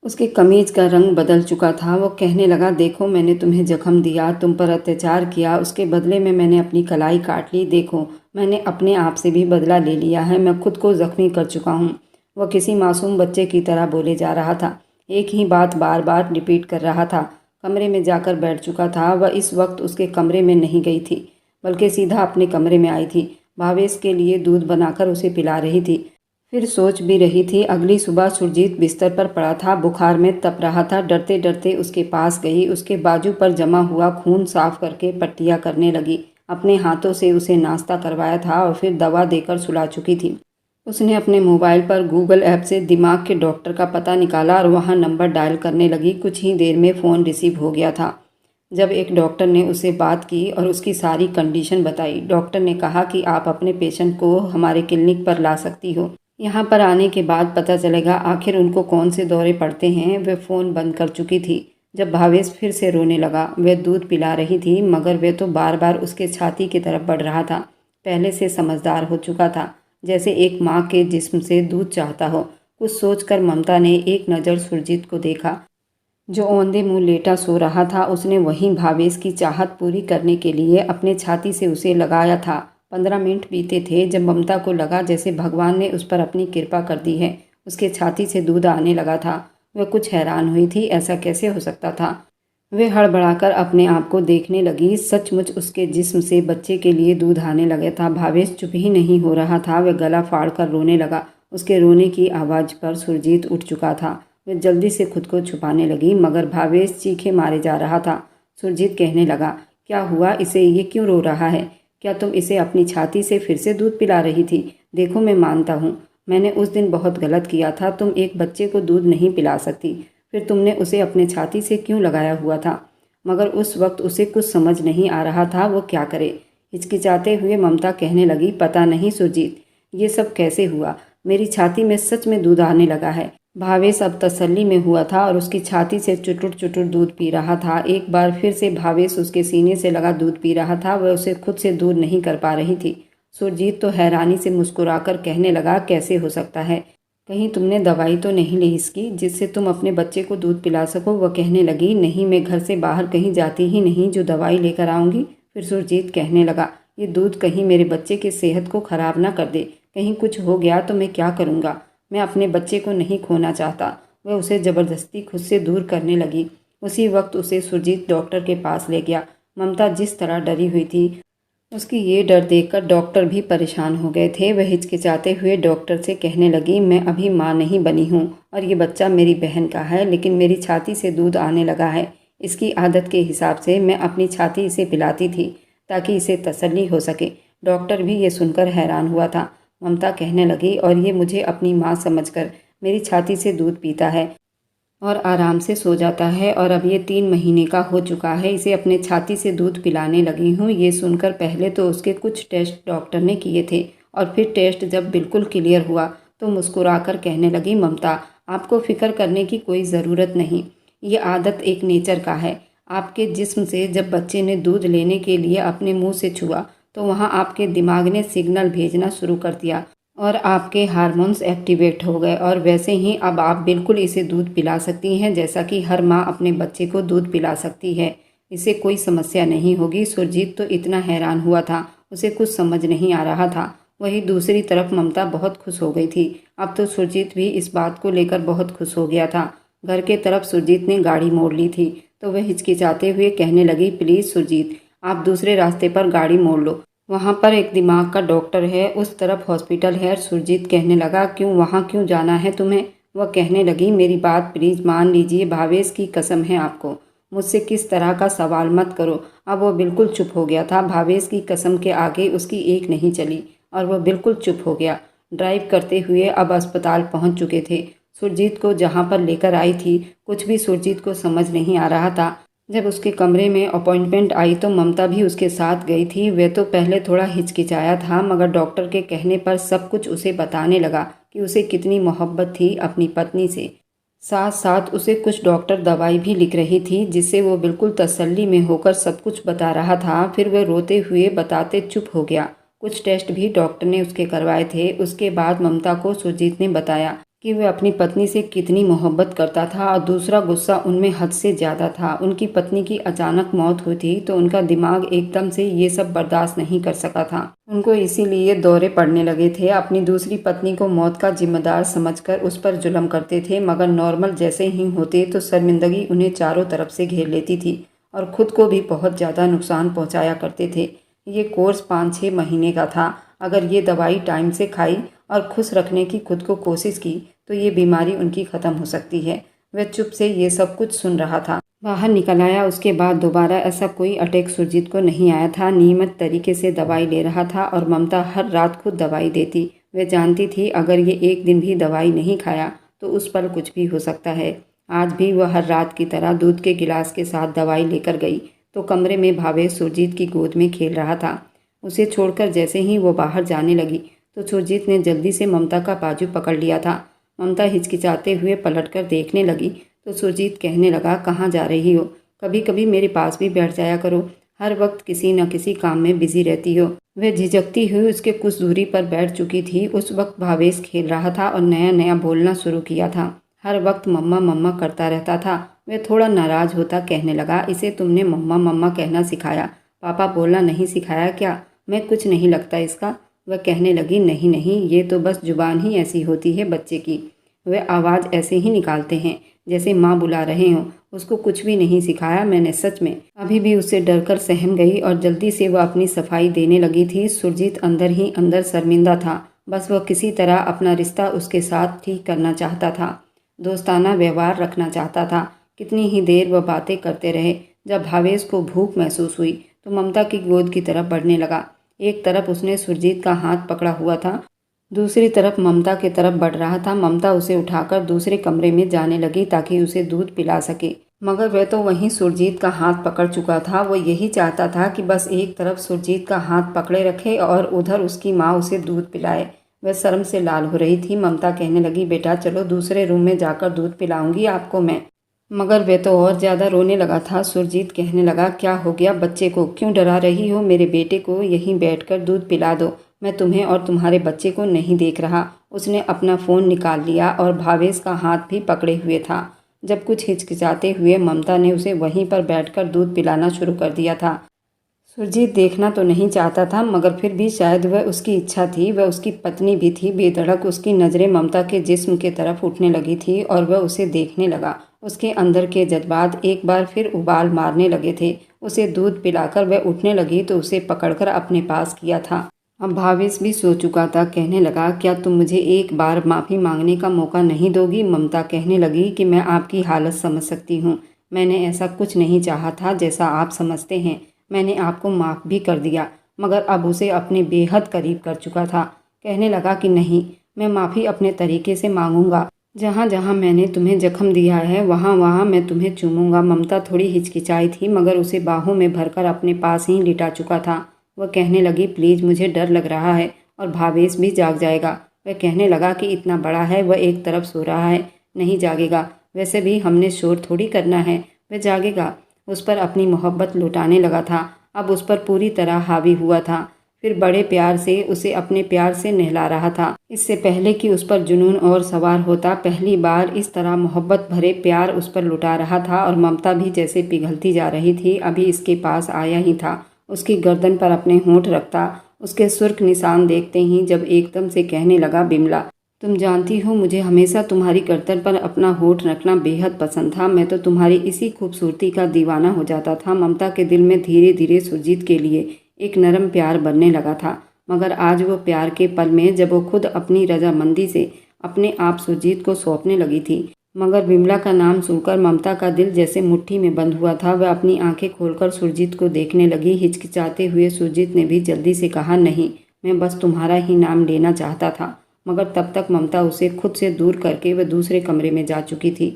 उसके कमीज का रंग बदल चुका था। वो कहने लगा, देखो मैंने तुम्हें जख्म दिया, तुम पर अत्याचार किया, उसके बदले में मैंने अपनी कलाई काट ली। देखो मैंने अपने आप से भी बदला ले लिया है। मैं खुद को जख्मी कर चुका हूँ। वह किसी मासूम बच्चे की तरह बोले जा रहा था। एक ही बात बार बार रिपीट कर रहा था। कमरे में जाकर बैठ चुका था। वह इस वक्त उसके कमरे में नहीं गई थी, बल्कि सीधा अपने कमरे में आई थी। भावेश के लिए दूध बनाकर उसे पिला रही थी। फिर सोच भी रही थी। अगली सुबह सुरजीत बिस्तर पर पड़ा था, बुखार में तप रहा था। डरते डरते उसके पास गई। उसके बाजू पर जमा हुआ खून साफ करके पट्टियाँ करने लगी। अपने हाथों से उसे नाश्ता करवाया था और फिर दवा देकर सुला चुकी थी। उसने अपने मोबाइल पर गूगल ऐप से दिमाग के डॉक्टर का पता निकाला और वहाँ नंबर डायल करने लगी। कुछ ही देर में फ़ोन रिसीव हो गया था। जब एक डॉक्टर ने उससे बात की और उसकी सारी कंडीशन बताई। डॉक्टर ने कहा कि आप अपने पेशेंट को हमारे क्लिनिक पर ला सकती हो। यहाँ पर आने के बाद पता चलेगा आखिर उनको कौन से दौरे पड़ते हैं। वह फ़ोन बंद कर चुकी थी। जब भावेश फिर से रोने लगा, वह दूध पिला रही थी, मगर वह तो बार बार उसके छाती की तरफ बढ़ रहा था। पहले से समझदार हो चुका था, जैसे एक माँ के जिस्म से दूध चाहता हो। कुछ सोचकर ममता ने एक नज़र सुरजीत को देखा, जो औंधे मुँह लेटा सो रहा था। उसने वहीं भावेश की चाहत पूरी करने के लिए अपने छाती से उसे लगाया था। 15 मिनट बीते थे जब ममता को लगा जैसे भगवान ने उस पर अपनी कृपा कर दी है। उसके छाती से दूध आने लगा था। वह कुछ हैरान हुई थी, ऐसा कैसे हो सकता था। वे हड़बड़ाकर अपने आप को देखने लगी। सचमुच उसके जिस्म से बच्चे के लिए दूध आने लगा था। भावेश चुप ही नहीं हो रहा था। वह गला फाड़कर रोने लगा। उसके रोने की आवाज़ पर सुरजीत उठ चुका था। वह जल्दी से खुद को छुपाने लगी, मगर भावेश चीखे मारे जा रहा था। सुरजीत कहने लगा, क्या हुआ इसे, ये क्यों रो रहा है? क्या तुम इसे अपनी छाती से फिर से दूध पिला रही थी? देखो, मैं मानता हूँ मैंने उस दिन बहुत गलत किया था। तुम एक बच्चे को दूध नहीं पिला सकती, फिर तुमने उसे अपने छाती से क्यों लगाया हुआ था? मगर उस वक्त उसे कुछ समझ नहीं आ रहा था वो क्या करे। हिचकिचाते हुए ममता कहने लगी, पता नहीं सुरजीत, ये सब कैसे हुआ। मेरी छाती में सच में दूध आने लगा है। भावेश अब तसल्ली में हुआ था और उसकी छाती से चुटुर चुटुर दूध पी रहा था। एक बार फिर से भावेश उसके सीने से लगा दूध पी रहा था। वह उसे खुद से दूर नहीं कर पा रही थी। सुरजीत तो हैरानी से मुस्कुराकर कहने लगा, कैसे हो सकता है? कहीं तुमने दवाई तो नहीं ली इसकी, जिससे तुम अपने बच्चे को दूध पिला सको? वह कहने लगी, नहीं, मैं घर से बाहर कहीं जाती ही नहीं जो दवाई लेकर आऊँगी। फिर सुरजीत कहने लगा, ये दूध कहीं मेरे बच्चे की सेहत को ख़राब ना कर दे। कहीं कुछ हो गया तो मैं क्या करूँगा? मैं अपने बच्चे को नहीं खोना चाहता। वह उसे ज़बरदस्ती खुद से दूर करने लगी। उसी वक्त उसे सुरजीत डॉक्टर के पास ले गया। ममता जिस तरह डरी हुई थी, उसकी ये डर देखकर डॉक्टर भी परेशान हो गए थे। वह हिचकिचाते हुए डॉक्टर से कहने लगी, मैं अभी माँ नहीं बनी हूँ और ये बच्चा मेरी बहन का है, लेकिन मेरी छाती से दूध आने लगा है। इसकी आदत के हिसाब से मैं अपनी छाती इसे पिलाती थी ताकि इसे तसल्ली हो सके। डॉक्टर भी ये सुनकर हैरान हुआ था। ममता कहने लगी, और ये मुझे अपनी माँ समझकर मेरी छाती से दूध पीता है और आराम से सो जाता है, और अब ये 3 महीने का हो चुका है। इसे अपने छाती से दूध पिलाने लगी हूँ। ये सुनकर पहले तो उसके कुछ टेस्ट डॉक्टर ने किए थे, और फिर टेस्ट जब बिल्कुल क्लियर हुआ तो मुस्कुराकर कहने लगी, ममता, आपको फ़िक्र करने की कोई ज़रूरत नहीं। ये आदत एक नेचर का है। आपके जिस्म से जब बच्चे ने दूध लेने के लिए अपने मुँह से छुआ तो वहाँ आपके दिमाग ने सिग्नल भेजना शुरू कर दिया और आपके हार्मोन्स एक्टिवेट हो गए, और वैसे ही अब आप बिल्कुल इसे दूध पिला सकती हैं, जैसा कि हर माँ अपने बच्चे को दूध पिला सकती है। इसे कोई समस्या नहीं होगी। सुरजीत तो इतना हैरान हुआ था, उसे कुछ समझ नहीं आ रहा था। वहीं दूसरी तरफ ममता बहुत खुश हो गई थी। अब तो सुरजीत भी इस बात को लेकर बहुत खुश हो गया था। घर के तरफ सुरजीत ने गाड़ी मोड़ ली थी तो वह हिचकिचाते हुए कहने लगी, प्लीज़ सुरजीत, आप दूसरे रास्ते पर गाड़ी मोड़ लो। वहाँ पर एक दिमाग का डॉक्टर है, उस तरफ हॉस्पिटल है। सुरजीत कहने लगा, क्यों, वहाँ क्यों जाना है तुम्हें? वह कहने लगी, मेरी बात प्लीज़ मान लीजिए, भावेश की कसम है आपको, मुझसे किस तरह का सवाल मत करो। अब वह बिल्कुल चुप हो गया था। भावेश की कसम के आगे उसकी एक नहीं चली और वह बिल्कुल चुप हो गया। ड्राइव करते हुए अब अस्पताल पहुँच चुके थे। सुरजीत को जहाँ पर लेकर आई थी, कुछ भी सुरजीत को समझ नहीं आ रहा था। जब उसके कमरे में अपॉइंटमेंट आई तो ममता भी उसके साथ गई थी। वह तो पहले थोड़ा हिचकिचाया था, मगर डॉक्टर के कहने पर सब कुछ उसे बताने लगा कि उसे कितनी मोहब्बत थी अपनी पत्नी से। साथ साथ उसे कुछ डॉक्टर दवाई भी लिख रही थी, जिससे वो बिल्कुल तसल्ली में होकर सब कुछ बता रहा था। फिर वह रोते हुए बताते चुप हो गया। कुछ टेस्ट भी डॉक्टर ने उसके करवाए थे। उसके बाद ममता को सुरजीत ने बताया कि वह अपनी पत्नी से कितनी मोहब्बत करता था, और दूसरा गुस्सा उनमें हद से ज़्यादा था। उनकी पत्नी की अचानक मौत हुई थी तो उनका दिमाग एकदम से ये सब बर्दाश्त नहीं कर सका था। उनको इसीलिए दौरे पड़ने लगे थे। अपनी दूसरी पत्नी को मौत का जिम्मेदार समझकर उस पर जुल्म करते थे, मगर नॉर्मल जैसे ही होते तो शर्मिंदगी उन्हें चारों तरफ से घेर लेती थी और ख़ुद को भी बहुत ज़्यादा नुकसान पहुँचाया करते थे। ये कोर्स 5-6 महीने का था। अगर ये दवाई टाइम से खाई और खुश रखने की खुद को कोशिश की तो ये बीमारी उनकी ख़त्म हो सकती है। वह चुप से ये सब कुछ सुन रहा था। बाहर निकल आया। उसके बाद दोबारा ऐसा कोई अटैक सुरजीत को नहीं आया था। नियमित तरीके से दवाई ले रहा था और ममता हर रात खुद दवाई देती। वह जानती थी अगर ये एक दिन भी दवाई नहीं खाया तो उस पर कुछ भी हो सकता है। आज भी वह हर रात की तरह दूध के गिलास के साथ दवाई लेकर गई तो कमरे में भावेश सुरजीत की गोद में खेल रहा था। उसे छोड़कर जैसे ही वो बाहर जाने लगी तो सुरजीत ने जल्दी से ममता का बाजू पकड़ लिया था। ममता हिचकिचाते हुए पलटकर देखने लगी तो सुरजीत कहने लगा, कहाँ जा रही हो? कभी कभी मेरे पास भी बैठ जाया करो। हर वक्त किसी न किसी काम में बिजी रहती हो। वह झिझकती हुई उसके कुछ दूरी पर बैठ चुकी थी। उस वक्त भावेश खेल रहा था और नया नया बोलना शुरू किया था। हर वक्त मम्मा मम्मा करता रहता था। वह थोड़ा नाराज़ होता कहने लगा, इसे तुमने मम्मा मम्मा कहना सिखाया, पापा बोलना नहीं सिखाया क्या? मैं कुछ नहीं लगता इसका। वह कहने लगी, नहीं नहीं, ये तो बस जुबान ही ऐसी होती है बच्चे की। वे आवाज़ ऐसे ही निकालते हैं जैसे माँ बुला रहे हों। उसको कुछ भी नहीं सिखाया मैंने सच में। अभी भी उससे डरकर सहम गई और जल्दी से वह अपनी सफाई देने लगी थी। सुरजीत अंदर ही अंदर शर्मिंदा था। बस वह किसी तरह अपना रिश्ता उसके साथ ठीक करना चाहता था, दोस्ताना व्यवहार रखना चाहता था। कितनी ही देर वह बातें करते रहे। जब भावेश को भूख महसूस हुई तो ममता की गोद की तरफ बढ़ने लगा। एक तरफ उसने सुरजीत का हाथ पकड़ा हुआ था, दूसरी तरफ ममता की तरफ बढ़ रहा था। ममता उसे उठाकर दूसरे कमरे में जाने लगी ताकि उसे दूध पिला सके, मगर वह तो वहीं सुरजीत का हाथ पकड़ चुका था। वो यही चाहता था कि बस एक तरफ सुरजीत का हाथ पकड़े रखे और उधर उसकी माँ उसे दूध पिलाए। वह शर्म से लाल हो रही थी। ममता कहने लगी, बेटा चलो दूसरे रूम में जाकर दूध पिलाऊंगी आपको मैं। मगर वह तो और ज़्यादा रोने लगा था। सुरजीत कहने लगा, क्या हो गया बच्चे को, क्यों डरा रही हो? मेरे बेटे को यहीं बैठकर दूध पिला दो। मैं तुम्हें और तुम्हारे बच्चे को नहीं देख रहा। उसने अपना फ़ोन निकाल लिया और भावेश का हाथ भी पकड़े हुए था। जब कुछ हिचकिचाते हुए ममता ने उसे वहीं पर बैठकर दूध पिलाना शुरू कर दिया था। सुरजीत देखना तो नहीं चाहता था, मगर फिर भी शायद वह उसकी इच्छा थी। वह उसकी पत्नी भी थी। बेधड़क उसकी नज़रें ममता के जिस्म के तरफ उठने लगी थी और वह उसे देखने लगा। उसके अंदर के जज्बात एक बार फिर उबाल मारने लगे थे। उसे दूध पिलाकर वह उठने लगी तो उसे पकड़कर अपने पास किया था। अब भावेश भी सो चुका था। कहने लगा, क्या तुम मुझे एक बार माफ़ी मांगने का मौका नहीं दोगी? ममता कहने लगी कि मैं आपकी हालत समझ सकती हूँ। मैंने ऐसा कुछ नहीं चाहा था जैसा आप समझते हैं। मैंने आपको माफ़ भी कर दिया, मगर अब उसे अपने बेहद करीब कर चुका था। कहने लगा कि नहीं, मैं माफ़ी अपने तरीके से मांगूंगा। जहाँ जहाँ मैंने तुम्हें जख्म दिया है वहाँ वहाँ मैं तुम्हें चूमूंगा। ममता थोड़ी हिचकिचाई थी, मगर उसे बाहों में भरकर अपने पास ही लिटा चुका था। वह कहने लगी, प्लीज़ मुझे डर लग रहा है और भावेश भी जाग जाएगा। वह कहने लगा कि इतना बड़ा है, वह एक तरफ सो रहा है, नहीं जागेगा। वैसे भी हमने शोर थोड़ी करना है, वह जागेगा। उस पर अपनी मोहब्बत लुटाने लगा था। अब उस पर पूरी तरह हावी हुआ था। फिर बड़े प्यार से उसे अपने प्यार से नहला रहा था। इससे पहले कि उस पर जुनून और सवार होता, पहली बार इस तरह मोहब्बत भरे प्यार उस पर लुटा रहा था। और ममता भी जैसे पिघलती जा रही थी। अभी इसके पास आया ही था, उसकी गर्दन पर अपने होंठ रखता, उसके सुर्ख निशान देखते ही जब एकदम से कहने लगा, बिमला तुम जानती हो मुझे हमेशा तुम्हारी गर्दन पर अपना होंठ रखना बेहद पसंद था। मैं तो तुम्हारी इसी खूबसूरती का दीवाना हो जाता था। ममता के दिल में धीरे धीरे सुरजीत के लिए एक नरम प्यार बनने लगा था। मगर आज वो प्यार के पल में जब वो खुद अपनी रजामंदी से अपने आप सुरजीत को सौंपने लगी थी। मगर बिमला का नाम सुनकर ममता का दिल जैसे मुट्ठी में बंद हुआ था। वह अपनी आंखें खोलकर सुरजीत को देखने लगी। हिचकिचाते हुए सुरजीत ने भी जल्दी से कहा, नहीं, मैं बस तुम्हारा ही नाम लेना चाहता था। मगर तब तक ममता उसे खुद से दूर करके वह दूसरे कमरे में जा चुकी थी।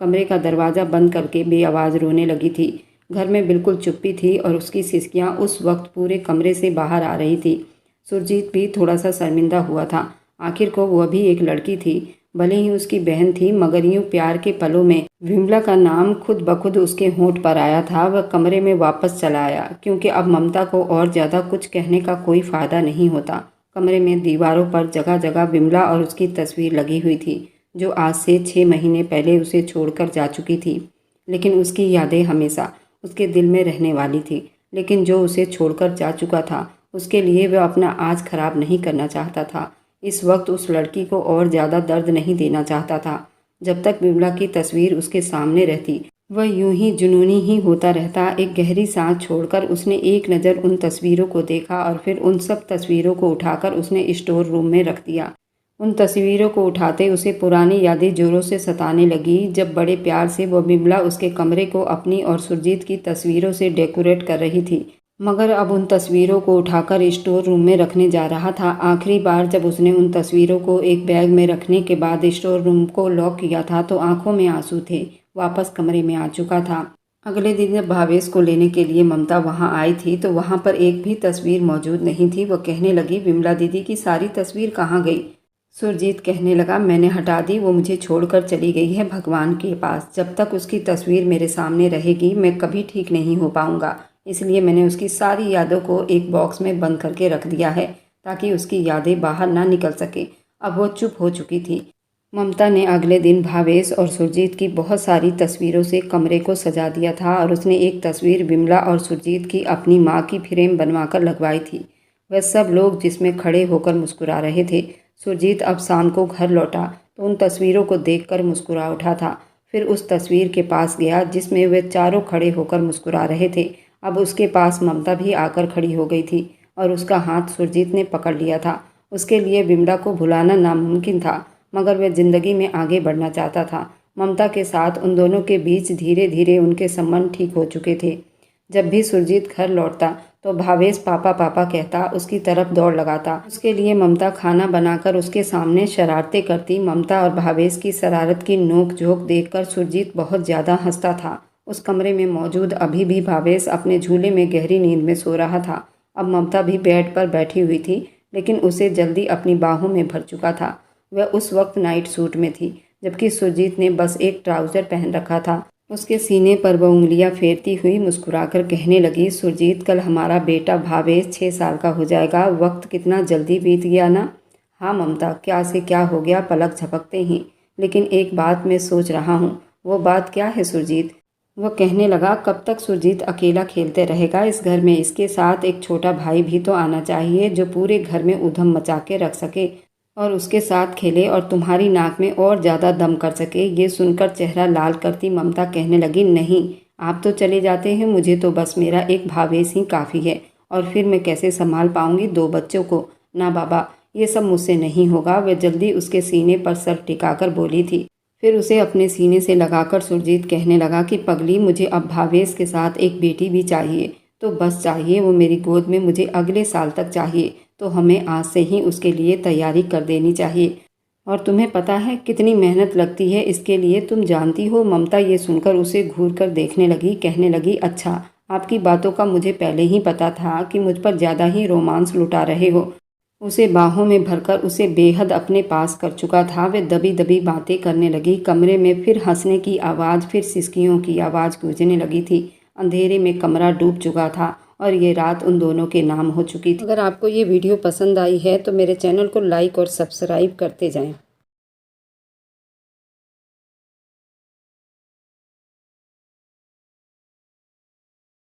कमरे का दरवाज़ा बंद करके बेआवाज़ रोने लगी थी। घर में बिल्कुल चुप्पी थी और उसकी सिसकियाँ उस वक्त पूरे कमरे से बाहर आ रही थी। सुरजीत भी थोड़ा सा शर्मिंदा हुआ था। आखिर को वह भी एक लड़की थी, भले ही उसकी बहन थी, मगर यूं प्यार के पलों में विमला का नाम खुद ब खुद उसके होंठ पर आया था। वह कमरे में वापस चला आया, क्योंकि अब ममता को और ज़्यादा कुछ कहने का कोई फ़ायदा नहीं होता। कमरे में दीवारों पर जगह जगह विमला और उसकी तस्वीर लगी हुई थी, जो आज से 6 महीने पहले उसे छोड़कर जा चुकी थी। लेकिन उसकी यादें हमेशा उसके दिल में रहने वाली थी। लेकिन जो उसे छोड़कर जा चुका था, उसके लिए वह अपना आज खराब नहीं करना चाहता था। इस वक्त उस लड़की को और ज़्यादा दर्द नहीं देना चाहता था। जब तक विमला की तस्वीर उसके सामने रहती, वह यूं ही जुनूनी ही होता रहता। एक गहरी सांस छोड़कर उसने एक नज़र उन तस्वीरों को देखा और फिर उन सब तस्वीरों को उठाकर उसने स्टोर रूम में रख दिया। उन तस्वीरों को उठाते उसे पुरानी यादें जोरों से सताने लगी। जब बड़े प्यार से वह बिमला उसके कमरे को अपनी और सुरजीत की तस्वीरों से डेकोरेट कर रही थी, मगर अब उन तस्वीरों को उठाकर स्टोर रूम में रखने जा रहा था। आखिरी बार जब उसने उन तस्वीरों को एक बैग में रखने के बाद स्टोर रूम को लॉक किया था तो आंखों में आंसू थे। वापस कमरे में आ चुका था। अगले दिन जब भावेश को लेने के लिए ममता वहां आई थी तो वहां पर एक भी तस्वीर मौजूद नहीं थी। वह कहने लगी, विमला दीदी की सारी तस्वीर कहाँ गई? सुरजीत कहने लगा, मैंने हटा दी, वो मुझे छोड़कर चली गई है भगवान के पास। जब तक उसकी तस्वीर मेरे सामने रहेगी मैं कभी ठीक नहीं हो पाऊंगा। इसलिए मैंने उसकी सारी यादों को एक बॉक्स में बंद करके रख दिया है ताकि उसकी यादें बाहर ना निकल सके। अब वो चुप हो चुकी थी। ममता ने अगले दिन भावेश और सुरजीत की बहुत सारी तस्वीरों से कमरे को सजा दिया था और उसने एक तस्वीर विमला और सुरजीत की अपनी माँ की फ्रेम बनवाकर लगवाई थी। वह सब लोग जिसमें खड़े होकर मुस्कुरा रहे थे। सुरजीत अब शाम को घर लौटा तो उन तस्वीरों को देखकर मुस्कुरा उठा था। फिर उस तस्वीर के पास गया जिसमें वे चारों खड़े होकर मुस्कुरा रहे थे। अब उसके पास ममता भी आकर खड़ी हो गई थी और उसका हाथ सुरजीत ने पकड़ लिया था। उसके लिए विमला को भुलाना नामुमकिन था, मगर वह जिंदगी में आगे बढ़ना चाहता था। ममता के साथ उन दोनों के बीच धीरे धीरे उनके संबंध ठीक हो चुके थे। जब भी सुरजीत घर लौटता तो भावेश पापा पापा कहता उसकी तरफ दौड़ लगाता। उसके लिए ममता खाना बनाकर उसके सामने शरारतें करती। ममता और भावेश की शरारत की नोक झोंक देखकर सुरजीत बहुत ज़्यादा हंसता था। उस कमरे में मौजूद अभी भी भावेश अपने झूले में गहरी नींद में सो रहा था। अब ममता भी बेड पर बैठी हुई थी, लेकिन उसे जल्दी अपनी बाहों में भर चुका था। वह उस वक्त नाइट सूट में थी, जबकि सुरजीत ने बस एक ट्राउज़र पहन रखा था। उसके सीने पर वह उंगलियां फेरती हुई मुस्कुराकर कहने लगी, सुरजीत कल हमारा बेटा भावेश 6 साल का हो जाएगा। वक्त कितना जल्दी बीत गया ना। हाँ ममता, क्या से क्या हो गया पलक झपकते ही। लेकिन एक बात मैं सोच रहा हूँ। वो बात क्या है सुरजीत? वह कहने लगा, कब तक सुरजीत अकेला खेलते रहेगा इस घर में? इसके साथ एक छोटा भाई भी तो आना चाहिए जो पूरे घर में उधम मचा के रख सके और उसके साथ खेले और तुम्हारी नाक में और ज़्यादा दम कर सके। ये सुनकर चेहरा लाल करती ममता कहने लगी, नहीं आप तो चले जाते हैं, मुझे तो बस मेरा एक भावेश ही काफ़ी है। और फिर मैं कैसे संभाल पाऊंगी 2 बच्चों को? ना बाबा, ये सब मुझसे नहीं होगा। वह जल्दी उसके सीने पर सर टिकाकर बोली थी। फिर उसे अपने सीने से लगाकर सुरजीत कहने लगा कि पगली, मुझे अब भावेश के साथ एक बेटी भी चाहिए, तो बस चाहिए वो मेरी गोद में मुझे अगले साल तक चाहिए। तो हमें आज से ही उसके लिए तैयारी कर देनी चाहिए। और तुम्हें पता है कितनी मेहनत लगती है इसके लिए, तुम जानती हो? ममता ये सुनकर उसे घूर कर देखने लगी, कहने लगी, अच्छा आपकी बातों का मुझे पहले ही पता था कि मुझ पर ज़्यादा ही रोमांस लुटा रहे हो। उसे बाहों में भरकर उसे बेहद अपने पास कर चुका था। वे दबी दबी बातें करने लगी। कमरे में फिर हंसने की आवाज़, फिर सिसकियों की आवाज़ गूंजने लगी थी। अंधेरे में कमरा डूब चुका था और ये रात उन दोनों के नाम हो चुकी थी। अगर आपको ये वीडियो पसंद आई है तो मेरे चैनल को लाइक और सब्सक्राइब करते जाएं।